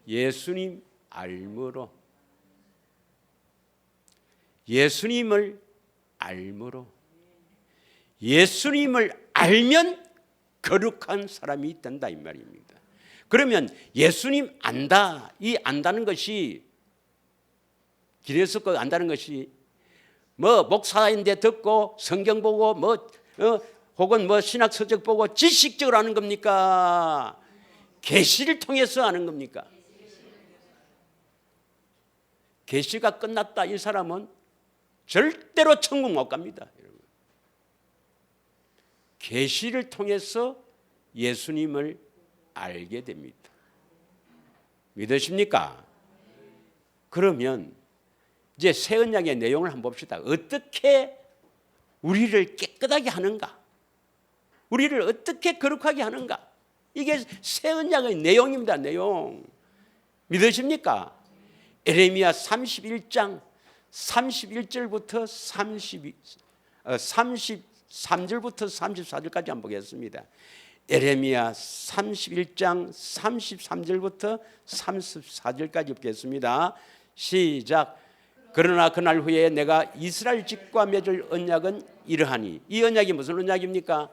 예수님 알므로, 예수님을 알면 거룩한 사람이 된다 이 말입니다. 그러면 예수님 안다, 이 안다는 것이 길에서 그 안다는 것이 뭐 목사인데 듣고 성경 보고 혹은 신학 서적 보고 지식적으로 하는 겁니까? 계시를 통해서 하는 겁니까? 계시가 끝났다 이 사람은 절대로 천국 못 갑니다. 계시를 통해서 예수님을 알게 됩니다. 믿으십니까? 그러면 이제 새 언약의 내용을 한번 봅시다. 어떻게 우리를 깨끗하게 하는가? 우리를 어떻게 거룩하게 하는가? 이게 새 언약의 내용입니다. 내용. 믿으십니까? 에레미야 31장 31절부터 33절부터 34절까지 한번 보겠습니다. 에레미야 31장 33절부터 34절까지 보겠습니다. 시작. 그러나 그날 후에 내가 이스라엘 집과 맺을 언약은 이러하니. 이 언약이 무슨 언약입니까?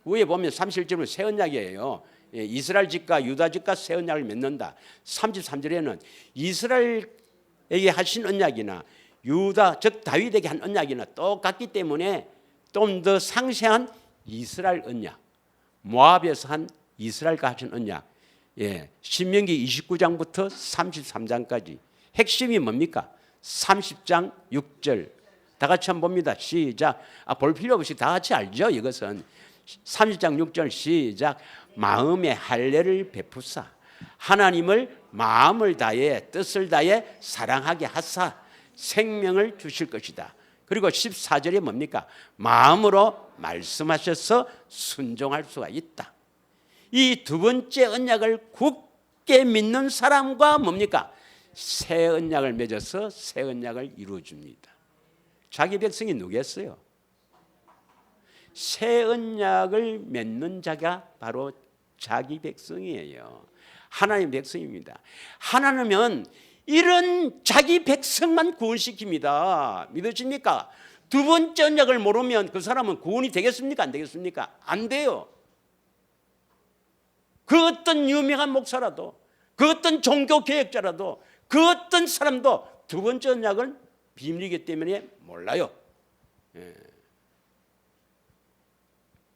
위에 보면 31절은 새 언약이에요. 이스라엘 집과 유다 집과 새 언약을 맺는다. 33절에는 이스라엘에게 하신 언약이나 유다 즉 다윗에게 한 언약이나 똑같기 때문에 좀 더 상세한 이스라엘 언약, 모압에서 한 이스라엘과 하신 언약, 신명기 29장부터 33장까지 핵심이 뭡니까? 30장 6절 다 같이 한번 봅니다. 시작. 볼 필요 없이 다 같이 알죠. 이것은 30장 6절 시작. 마음의 할례를 베푸사 하나님을 마음을 다해 뜻을 다해 사랑하게 하사 생명을 주실 것이다. 그리고 14절에 뭡니까? 마음으로 말씀하셔서 순종할 수가 있다. 이 두 번째 언약을 굳게 믿는 사람과 뭡니까? 새 언약을 맺어서 새 언약을 이루어줍니다. 자기 백성이 누구겠어요? 새 언약을 맺는 자가 바로 자기 백성이에요. 하나님 백성입니다. 하나님은 이런 자기 백성만 구원시킵니다. 믿으십니까? 두 번째 언약을 모르면 그 사람은 구원이 되겠습니까? 안 되겠습니까? 안 돼요. 그 어떤 유명한 목사라도, 그 어떤 종교개혁자라도, 그 어떤 사람도 두 번째 언약은 비밀이기 때문에 몰라요.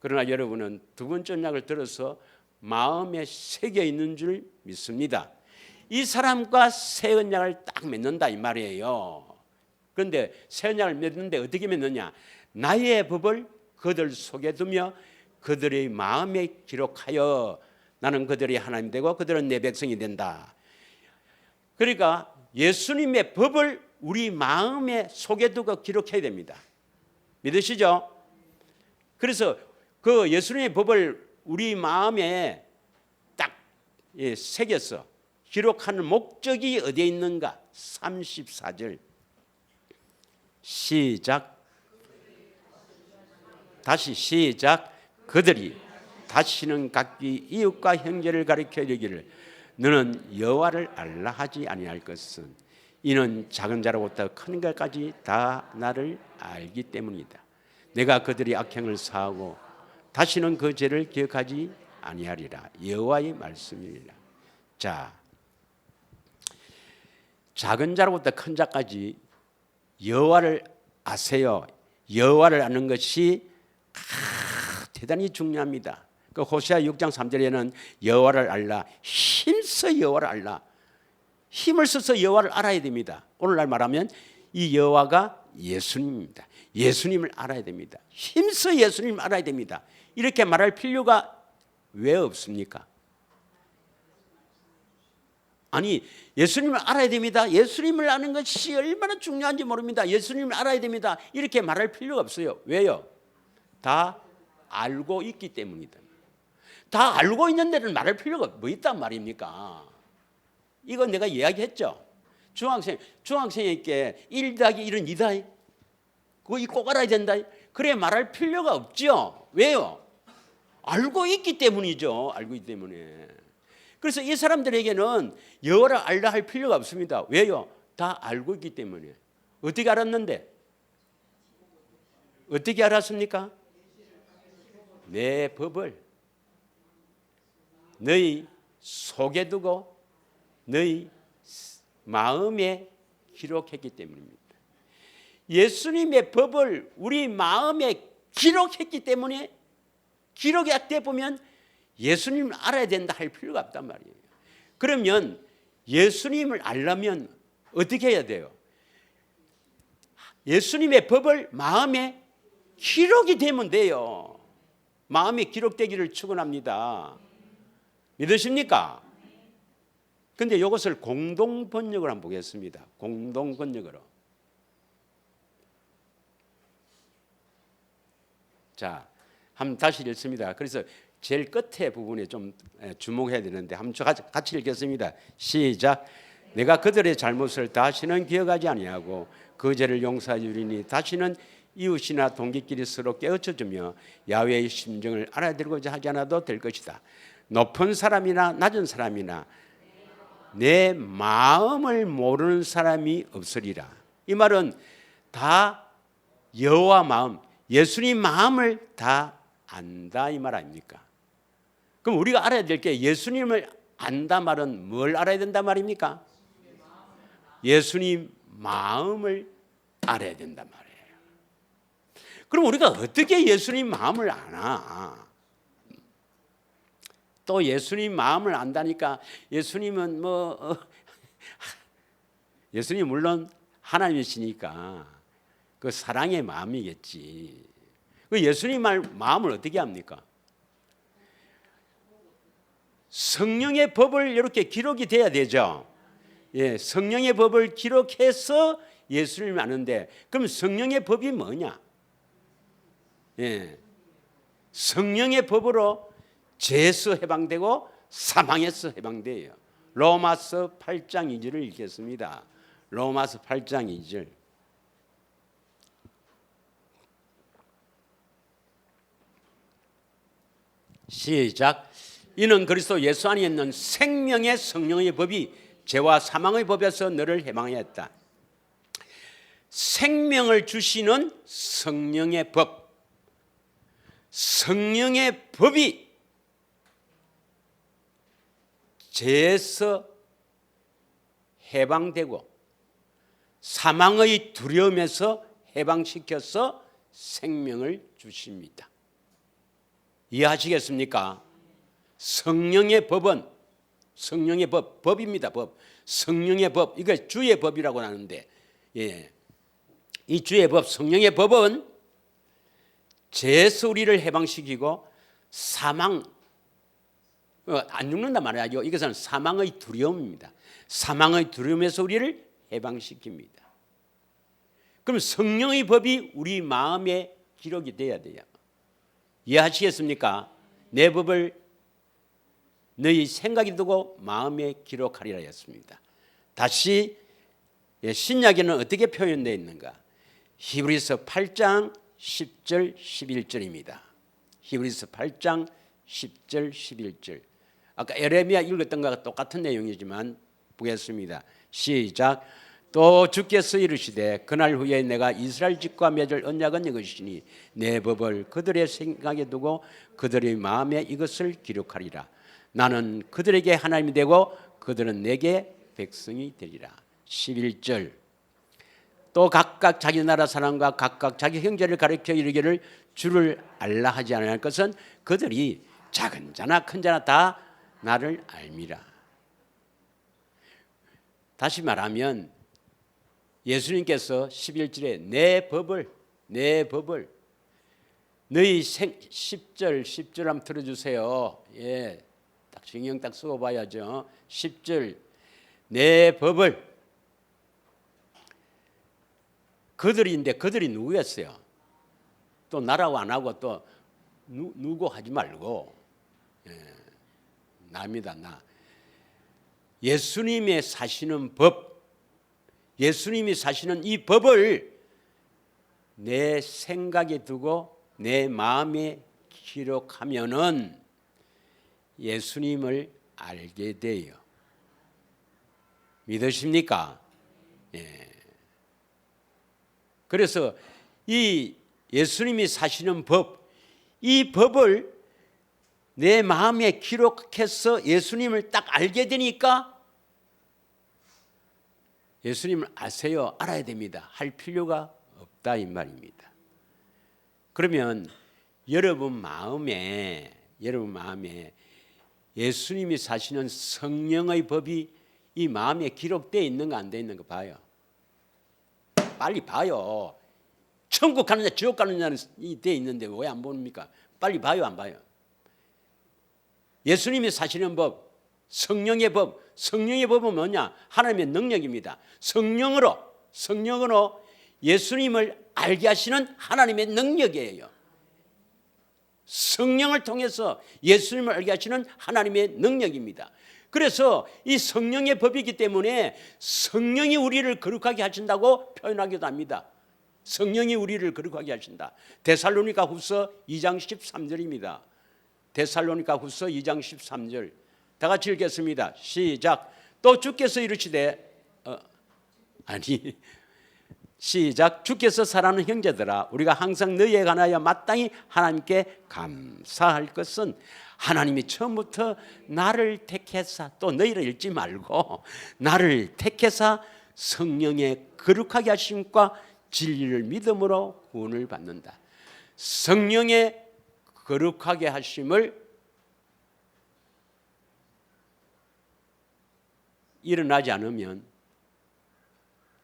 그러나 여러분은 두 번째 언약을 들어서 마음에 새겨 있는 줄 믿습니다. 이 사람과 새 언약을 딱 맺는다 이 말이에요. 그런데 새 언약을 맺는데 어떻게 맺느냐? 나의 법을 그들 속에 두며 그들의 마음에 기록하여 나는 그들의 하나님 되고 그들은 내 백성이 된다. 그러니까 예수님의 법을 우리 마음에 속에 두고 기록해야 됩니다. 믿으시죠? 그래서 그 예수님의 법을 우리 마음에 딱 새겨서 기록하는 목적이 어디에 있는가? 34절 시작. 다시 시작. 그들이 다시는 각기 이웃과 형제를 가리켜 이르기를 너는 여호와를 알라 하지 아니할 것은 이는 작은 자로부터 큰 것까지 다 나를 알기 때문이다. 내가 그들이 악행을 사하고 다시는 그 죄를 기억하지 아니하리라. 여호와의 말씀이니라. 자, 작은 자로부터 큰 자까지 여호와를 아세요. 여호와를 아는 것이 대단히 중요합니다. 그 호세아 6장 3절에는 여호와를 알라, 힘써 여호와를 알라, 힘을 써서 여호와를 알아야 됩니다. 오늘날 말하면 이 여호와가 예수님입니다. 예수님을 알아야 됩니다. 힘써 예수님을 알아야 됩니다. 이렇게 말할 필요가 왜 없습니까? 아니, 예수님을 알아야 됩니다. 예수님을 아는 것이 얼마나 중요한지 모릅니다. 예수님을 알아야 됩니다. 이렇게 말할 필요가 없어요. 왜요? 다 알고 있기 때문이다. 다 알고 있는 데는 말할 필요가 뭐 있단 말입니까? 이건 내가 이야기했죠. 중학생에게 1 더하기 1은 2다. 그거 꼭 알아야 된다. 그래 말할 필요가 없죠. 왜요? 알고 있기 때문이죠. 알고 있기 때문에. 그래서 이 사람들에게는 여호와를 알라 할 필요가 없습니다. 왜요? 다 알고 있기 때문에. 어떻게 알았는데? 어떻게 알았습니까? 내 법을 너희 속에 두고 너희 마음에 기록했기 때문입니다. 예수님의 법을 우리 마음에 기록했기 때문에 기록이 돼 보면 예수님을 알아야 된다 할 필요가 없단 말이에요. 그러면 예수님을 알려면 어떻게 해야 돼요? 예수님의 법을 마음에 기록이 되면 돼요. 마음에 기록되기를 축원합니다. 믿으십니까? 근데 이것을 공동 번역을 한번 보겠습니다. 공동 번역으로. 자, 한번 다시 읽습니다. 그래서 제일 끝에 부분에 좀 주목해야 되는데 한번 같이 읽겠습니다. 시작. 내가 그들의 잘못을 다시는 기억하지 아니하고 그 죄를 용서해 주리니 다시는 이웃이나 동기끼리 서로 깨우쳐주며 야훼의 심정을 알아들고자 하지 않아도 될 것이다. 높은 사람이나 낮은 사람이나 내 마음을 모르는 사람이 없으리라. 이 말은 다 여호와 마음, 예수님 마음을 다 안다 이 말 아닙니까? 그럼 우리가 알아야 될 게 예수님을 안다 말은 뭘 알아야 된다 말입니까? 예수님 마음을 알아야 된단 말이에요. 그럼 우리가 어떻게 예수님 마음을 아나? 또 예수님 마음을 안다니까 예수님은 예수님 물론 하나님이시니까 그 사랑의 마음이겠지. 그 예수님 마음을 어떻게 합니까? 성령의 법을 이렇게 기록이 돼야 되죠. 예, 성령의 법을 기록해서 예수님을 아는데 그럼 성령의 법이 뭐냐? 예, 성령의 법으로 죄에서 해방되고 사망에서 해방돼요. 로마서 8장 2절을 읽겠습니다. 로마서 8장 2절. 시작. 이는 그리스도 예수 안에 있는 생명의 성령의 법이 죄와 사망의 법에서 너를 해방하였다. 생명을 주시는 성령의 법, 성령의 법이 죄에서 해방되고 사망의 두려움에서 해방시켜서 생명을 주십니다. 이해하시겠습니까? 성령의 법은 성령의 법입니다. 법. 성령의 법. 이걸 주의 법이라고 하는데 예. 이 주의 법, 성령의 법은 죄에서 우리를 해방시키고 사망 안 죽는단 말이죠. 이것은 사망의 두려움입니다. 사망의 두려움에서 우리를 해방시킵니다. 그럼 성령의 법이 우리 마음에 기록이 돼야 돼요. 이해하시겠습니까? 내 법을 너희 생각이 두고 마음에 기록하리라 했습니다. 다시 신약에는 어떻게 표현되어 있는가? 히브리서 8장 10절 11절입니다. 히브리서 8장 10절 11절. 아까 에레미야 읽었던 것과 똑같은 내용이지만 보겠습니다. 시작. 또 주께서 이르시되 그날 후에 내가 이스라엘 집과 맺을 언약은 이것이니 내 법을 그들의 생각에 두고 그들의 마음에 이것을 기록하리라. 나는 그들에게 하나님이 되고 그들은 내게 백성이 되리라. 11절. 또 각각 자기 나라 사람과 각각 자기 형제를 가르쳐 이르기를 주를 알라 하지 않을 것은 그들이 작은 자나 큰 자나 다 나를 알미라. 다시 말하면 예수님께서 11절에 내 법을 너희 10절 한번 들어주세요. 예, 딱 신경 딱 쓰고 봐야죠. 10절 내 법을. 그들인데 그들이 누구였어요? 또 나라고 안 하고 또 누구 하지 말고, 예, 나입니다. 나. 예수님의 사시는 법, 예수님이 사시는 이 법을 내 생각에 두고 내 마음에 기록하면은 예수님을 알게 돼요. 믿으십니까? 예. 그래서 이 예수님이 사시는 법, 이 법을 내 마음에 기록해서 예수님을 딱 알게 되니까 예수님을 아세요? 알아야 됩니다. 할 필요가 없다 이 말입니다. 그러면 여러분 마음에 예수님이 사시는 성령의 법이 이 마음에 기록되어 있는가 안 되어 있는가 봐요. 빨리 봐요. 천국 가는 자 지옥 가는 자는 되어 있는데 왜 안 봅니까? 빨리 봐요 안 봐요? 예수님이 사시는 법, 성령의 법은 뭐냐? 하나님의 능력입니다. 성령으로 예수님을 알게 하시는 하나님의 능력이에요. 성령을 통해서 예수님을 알게 하시는 하나님의 능력입니다. 그래서 이 성령의 법이기 때문에 성령이 우리를 거룩하게 하신다고 표현하기도 합니다. 성령이 우리를 거룩하게 하신다. 데살로니가 후서 2장 13절입니다. 데살로니가 후서 2장 13절. 다 같이 읽겠습니다. 시작. 또 주께서 이르시되 시작. 주께서 사랑하는 형제들아, 우리가 항상 너희에 관하여 마땅히 하나님께 감사할 것은 하나님이 처음부터 나를 택해사, 또 너희를 읽지 말고 나를 택해사 성령의 거룩하게 하심과 진리를 믿음으로 구원을 받는다. 성령의 거룩하게 하심을 일어나지 않으면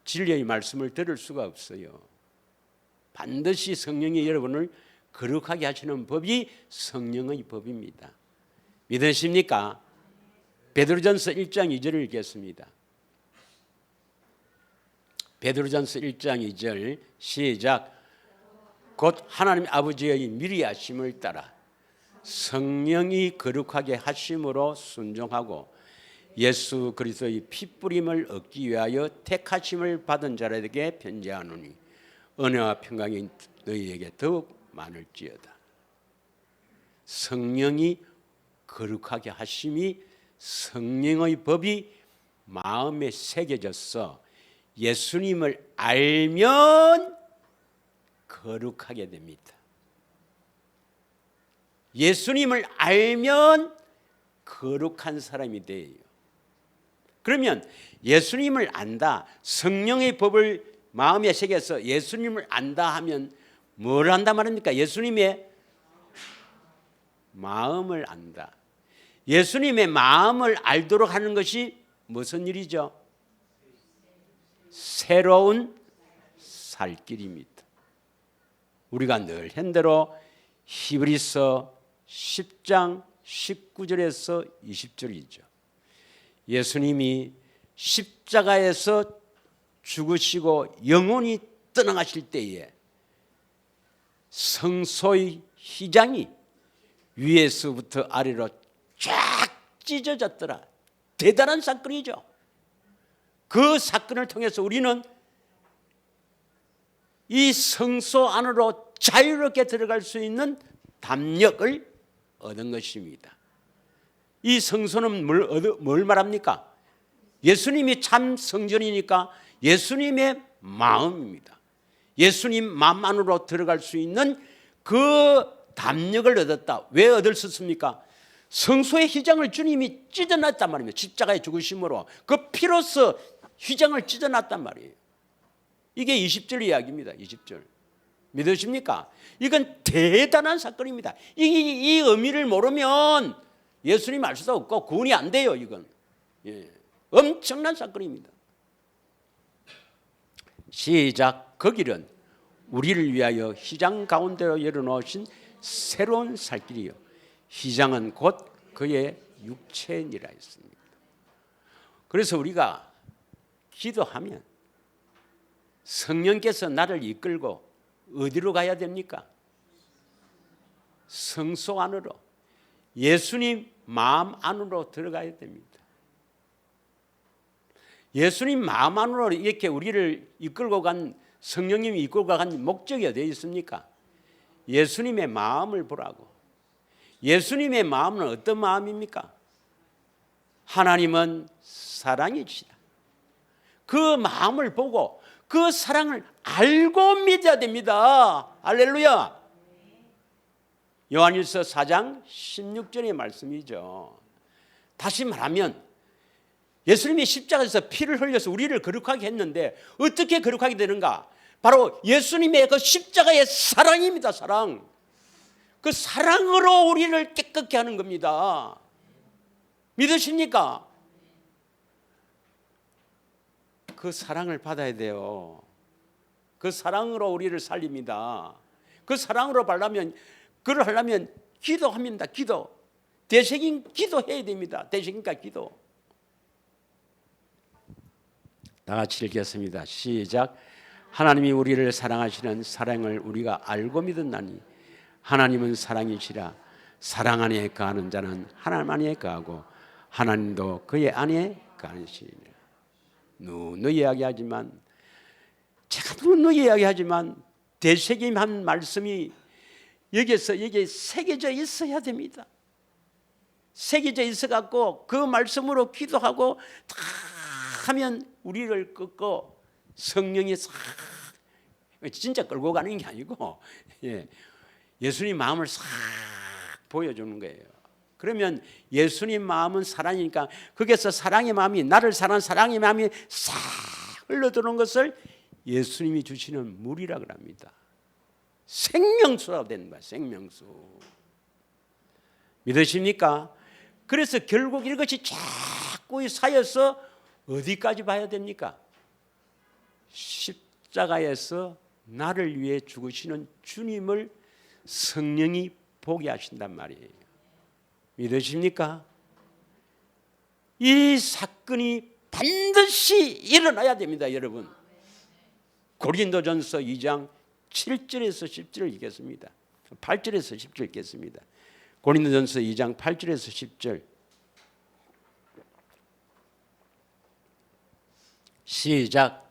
진리의 말씀을 들을 수가 없어요. 반드시 성령이 여러분을 거룩하게 하시는 법이 성령의 법입니다. 믿으십니까? 베드로전서 1장 2절을 읽겠습니다. 베드로전서 1장 2절 시작. 곧 하나님 아버지의 미리 하심을 따라 성령이 거룩하게 하심으로 순종하고 예수 그리스도의 피뿌림을 얻기 위하여 택하심을 받은 자들에게 편지하노니 은혜와 평강이 너희에게 더욱 많을지어다. 성령이 거룩하게 하심이, 성령의 법이 마음에 새겨져서 예수님을 알면 거룩하게 됩니다. 예수님을 알면 거룩한 사람이 돼요. 그러면 예수님을 안다, 성령의 법을 마음에 새겨서 예수님을 안다 하면 뭘 안다 말입니까? 예수님의 마음을 안다. 예수님의 마음을 알도록 하는 것이 무슨 일이죠? 새로운 살길입니다. 우리가 늘 현대로 히브리서 10장 19절에서 20절이죠. 예수님이 십자가에서 죽으시고 영원히 떠나가실 때에 성소의 휘장이 위에서부터 아래로 쫙 찢어졌더라. 대단한 사건이죠. 그 사건을 통해서 우리는 이 성소 안으로 자유롭게 들어갈 수 있는 담력을 얻은 것입니다. 이 성소는 뭘 말합니까? 예수님이 참 성전이니까 예수님의 마음입니다. 예수님 마음 안으로 들어갈 수 있는 그 담력을 얻었다. 왜 얻을 수 있습니까? 성소의 휘장을 주님이 찢어놨단 말입니다. 십자가의 죽으심으로 그 피로써 휘장을 찢어놨단 말이에요. 이게 20절 이야기입니다. 20절. 믿으십니까? 이건 대단한 사건입니다. 이 의미를 모르면 예수님 알 수도 없고 구원이 안 돼요. 이건 엄청난 사건입니다. 시작. 그 길은 우리를 위하여 휘장 가운데로 열어놓으신 새로운 살 길이요 휘장은 곧 그의 육체니라 했습니다. 그래서 우리가 기도하면 성령께서 나를 이끌고 어디로 가야 됩니까? 성소 안으로, 예수님 마음 안으로 들어가야 됩니다. 예수님 마음 안으로 이렇게 우리를 이끌고 간, 성령님이 이끌고 간 목적이 어디에 있습니까? 예수님의 마음을 보라고. 예수님의 마음은 어떤 마음입니까? 하나님은 사랑이시다. 그 마음을 보고 그 사랑을 알고 믿어야 됩니다. 할렐루야. 요한일서 4장 16절의 말씀이죠. 다시 말하면 예수님이 십자가에서 피를 흘려서 우리를 거룩하게 했는데 어떻게 거룩하게 되는가? 바로 예수님의 그 십자가의 사랑입니다. 사랑. 그 사랑으로 우리를 깨끗게 하는 겁니다. 믿으십니까? 그 사랑을 받아야 돼요. 그 사랑으로 우리를 살립니다. 그 사랑으로 그걸 하려면 기도합니다. 기도. 대세긴 기도해야 됩니다. 대세긴과 기도. 다 같이 읽겠습니다. 시작. 하나님이 우리를 사랑하시는 사랑을 우리가 알고 믿었나니 하나님은 사랑이시라. 사랑 안에 거하는 자는 하나님 안에 거하고 하나님도 그의 안에 거하시니라. 누누이 이야기하지만 제가 누누이 이야기하지만 대세김한 말씀이 여기에 새겨져 있어야 됩니다. 새겨져 있어 갖고 그 말씀으로 기도하고 다 하면 우리를 끌고 성령이 싹 진짜 끌고 가는 게 아니고 예수님 마음을 싹 보여주는 거예요. 그러면 예수님 마음은 사랑이니까 거기에서 사랑의 마음이 나를 사랑하는 사랑의 마음이 싹 흘러드는 것을 예수님이 주시는 물이라고 합니다. 생명수라고 되는 거야. 생명수. 믿으십니까? 그래서 결국 이것이 자꾸 쌓여서 어디까지 봐야 됩니까? 십자가에서 나를 위해 죽으시는 주님을 성령이 보게 하신단 말이에요. 믿으십니까? 이 사건이 반드시 일어나야 됩니다, 여러분. 고린도전서 2장 7절에서 10절을 읽겠습니다. 8절에서 10절 읽겠습니다. 고린도전서 2장 8절에서 10절. 시작.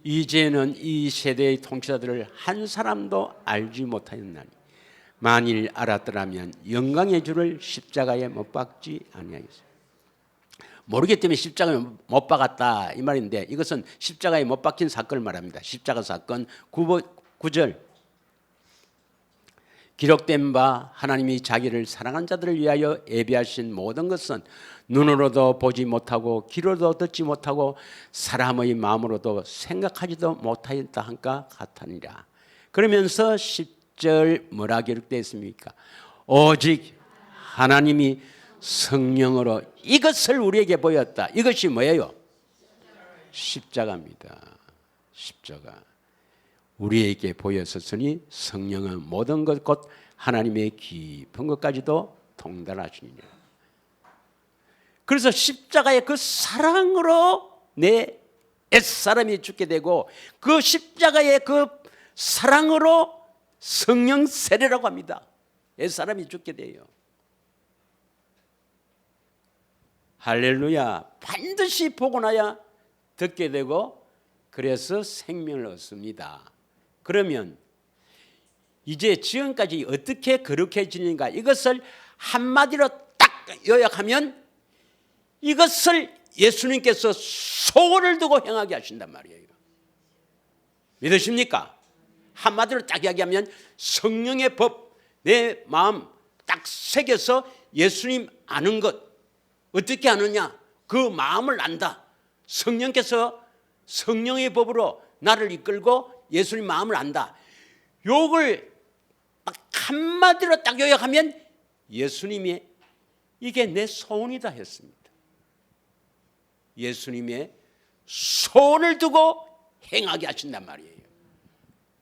이제는 이 세대의 통치자들을 한 사람도 알지 못하였나니 만일 알았더라면 영광의 주를 십자가에 못 박지 아니하겠어요. 모르기 때문에 십자가에 못 박았다 이 말인데 이것은 십자가에 못 박힌 사건을 말합니다. 십자가 사건 9절. 기록된 바 하나님이 자기를 사랑한 자들을 위하여 예비하신 모든 것은 눈으로도 보지 못하고 귀로도 듣지 못하고 사람의 마음으로도 생각하지도 못하였다 한가 같으니라. 그러면서 10절 뭐라 기록되어 있습니까? 오직 하나님이 성령으로 이것을 우리에게 보였다. 이것이 뭐예요? 십자가입니다. 십자가. 우리에게 보였으니 성령은 모든 것 곧 하나님의 깊은 것까지도 통달하시니라. 그래서 십자가의 그 사랑으로 내 옛사람이 죽게 되고 그 십자가의 그 사랑으로 성령 세례라고 합니다. 옛사람이 죽게 돼요. 할렐루야. 반드시 보고 나야 듣게 되고 그래서 생명을 얻습니다. 그러면 이제 지금까지 어떻게 거룩해지는가, 이것을 한마디로 딱 요약하면 이것을 예수님께서 소원을 두고 행하게 하신단 말이에요. 믿으십니까? 한마디로 딱 이야기하면 성령의 법, 내 마음 딱 새겨서 예수님 아는 것. 어떻게 아느냐? 그 마음을 안다. 성령께서 성령의 법으로 나를 이끌고 예수님 마음을 안다. 요걸 딱 한마디로 딱 요약하면 예수님이 이게 내 소원이다 했습니다. 예수님의 소원을 두고 행하게 하신단 말이에요.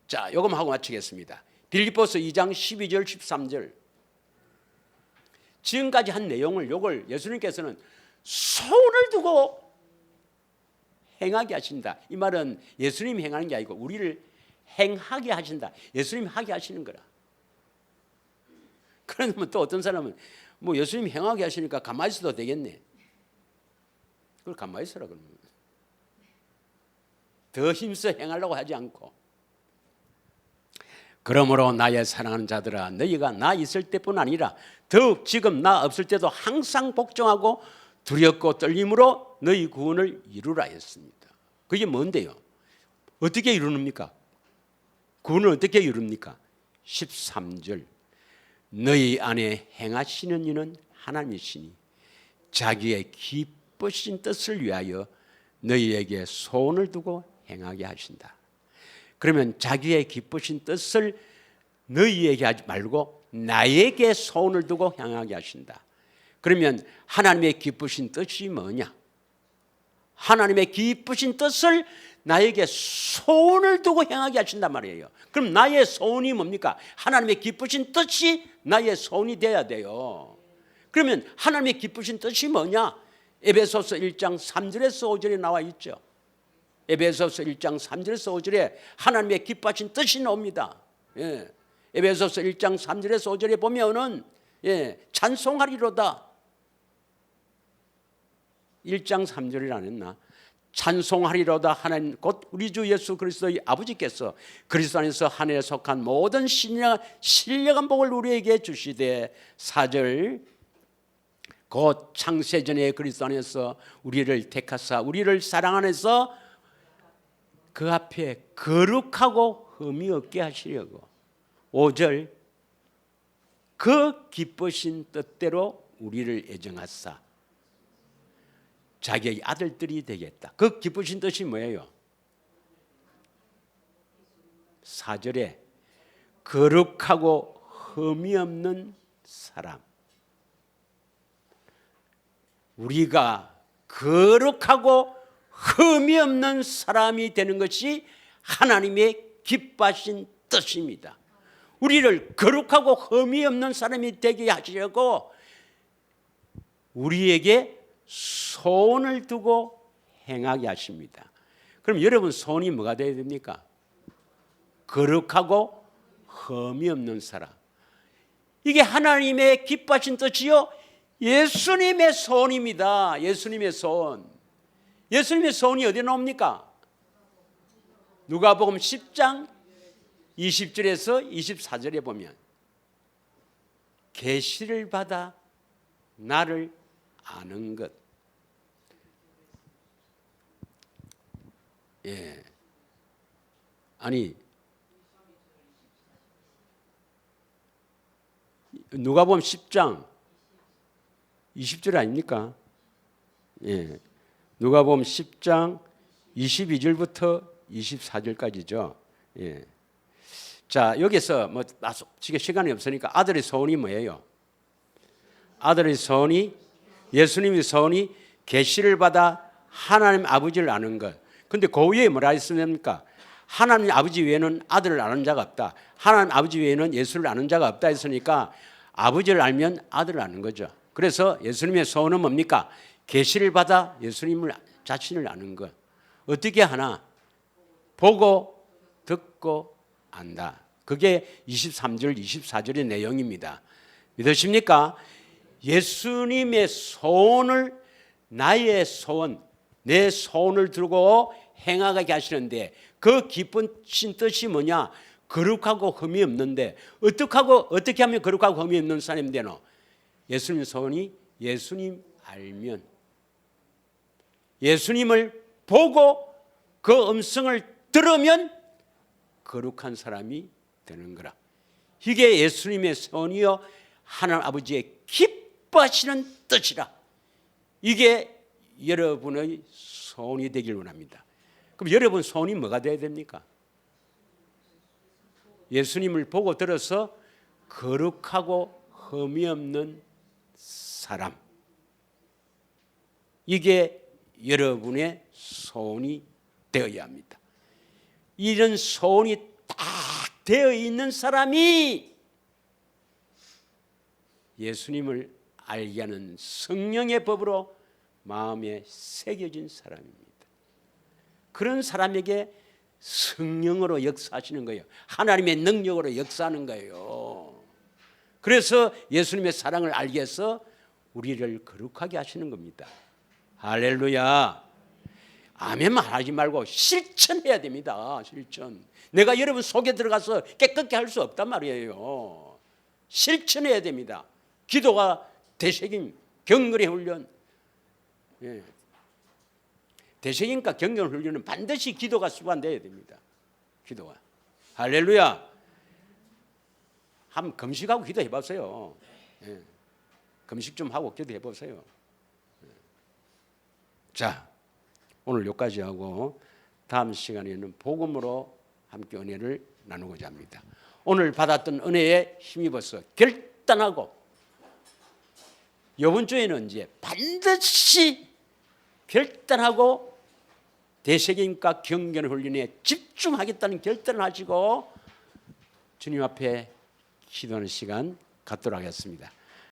자, 요것만 하고 마치겠습니다. 빌립보서 2장 12절 13절. 지금까지 한 내용을 요걸 예수님께서는 소원을 두고 행하게 하신다. 이 말은 예수님이 행하는 게 아니고 우리를 행하게 하신다. 예수님이 하게 하시는 거라. 그러면 또 어떤 사람은 뭐 예수님이 행하게 하시니까 가만히 있어도 되겠네. 그걸 가만히 있어라 그러면. 더 힘써 행하려고 하지 않고. 그러므로 나의 사랑하는 자들아, 너희가 나 있을 때뿐 아니라 더욱 지금 나 없을 때도 항상 복종하고 두렵고 떨림으로 너희 구원을 이루라 했습니다. 그게 뭔데요? 어떻게 이루십니까? 구원을 어떻게 이룹니까? 13절. 너희 안에 행하시는 이는 하나님이시니 자기의 기쁘신 뜻을 위하여 너희에게 소원을 두고 행하게 하신다. 그러면 자기의 기쁘신 뜻을 너희에게 하지 말고 나에게 소원을 두고 행하게 하신다. 그러면 하나님의 기쁘신 뜻이 뭐냐? 하나님의 기쁘신 뜻을 나에게 소원을 두고 행하게 하신단 말이에요. 그럼 나의 소원이 뭡니까? 하나님의 기쁘신 뜻이 나의 소원이 돼야 돼요. 그러면 하나님의 기쁘신 뜻이 뭐냐? 에베소서 1장 3절에서 5절에 나와 있죠. 에베소서 1장 3절에서 5절에 하나님의 기뻐하신 뜻이 나옵니다. 예. 에베소서 1장 3절에서 5절에 보면은 찬송하리로다. 1장 3절이라 안 했나? 찬송하리로다 하나님 곧 우리 주 예수 그리스도의 아버지께서 그리스도 안에서 하늘에 속한 모든 신령한 복을 우리에게 주시되 4절 곧 창세전에 그리스도 안에서 우리를 택하사 우리를 사랑 안에서 그 앞에 거룩하고 흠이 없게 하시려고 5절 그 기쁘신 뜻대로 우리를 애정하사 자기의 아들들이 되겠다. 그 기쁘신 뜻이 뭐예요? 4절에 거룩하고 흠이 없는 사람. 우리가 거룩하고 흠이 없는 사람이 되는 것이 하나님의 기뻐하신 뜻입니다. 우리를 거룩하고 흠이 없는 사람이 되게 하시려고 우리에게 소원을 두고 행하게 하십니다. 그럼 여러분 소원이 뭐가 되어야 됩니까? 거룩하고 흠이 없는 사람. 이게 하나님의 기뻐하신 뜻이요 예수님의 소원입니다. 예수님의 소원. 예수님의 소원이 어디에 나옵니까? 누가복음 10장 20절에서 24절에 보면 계시를 받아 나를 아는 것. 예. 아니 누가복음 10장 20절 아닙니까? 예. 누가복음 10장 22절부터 24절까지죠. 예. 자, 여기서 뭐 지금 시간이 없으니까 아들의 소원이 뭐예요? 아들의 소원이 예수님의 소원이 계시를 받아 하나님 아버지를 아는 것. 근데 그 위에 뭐라 했습니까? 하나님 아버지 외에는 아들을 아는 자가 없다. 하나님 아버지 외에는 예수를 아는 자가 없다 했으니까 아버지를 알면 아들을 아는 거죠. 그래서 예수님의 소원은 뭡니까? 계시를 받아 예수님을 자신을 아는 것. 어떻게 하나? 보고 듣고 안다. 그게 23절 24절의 내용입니다. 믿으십니까? 예수님의 소원을 나의 소원, 내 소원을 들고 행하게 하시는데 그 기쁜 뜻이 뭐냐? 거룩하고 흠이 없는데 어떻게 하면 거룩하고 흠이 없는 사람이 되노? 예수님 소원이 예수님 알면, 예수님을 보고 그 음성을 들으면 거룩한 사람이 되는 거라. 이게 예수님의 소원이요 하나님 아버지의 기뻐하시는 뜻이라. 이게 여러분의 소원이 되길 원합니다. 그럼 여러분 소원이 뭐가 되어야 됩니까? 예수님을 보고 들어서 거룩하고 흠이 없는 사람. 이게 여러분의 소원이 되어야 합니다. 이런 소원이 딱 되어 있는 사람이 예수님을 알게 하는 성령의 법으로 마음에 새겨진 사람입니다. 그런 사람에게 성령으로 역사하시는 거예요. 하나님의 능력으로 역사하는 거예요. 그래서 예수님의 사랑을 알게 해서 우리를 거룩하게 하시는 겁니다. 할렐루야. 아멘만 하지 말고 실천해야 됩니다. 실천. 내가 여러분 속에 들어가서 깨끗게 할 수 없단 말이에요. 실천해야 됩니다. 기도가 대책임, 경건의 훈련. 예. 대책임과 경건 훈련은 반드시 기도가 수반되어야 됩니다. 기도가. 할렐루야. 한번 금식하고 기도해 보세요. 예. 금식 좀 하고 기도해 보세요. 예. 자, 오늘 여기까지 하고 다음 시간에는 복음으로 함께 은혜를 나누고자 합니다. 오늘 받았던 은혜에 힘입어서 결단하고 이번 주에는 이제 반드시 결단하고 대책임과 경건 훈련에 집중하겠다는 결단을 하시고 주님 앞에 기도하는 시간 갖도록 하겠습니다.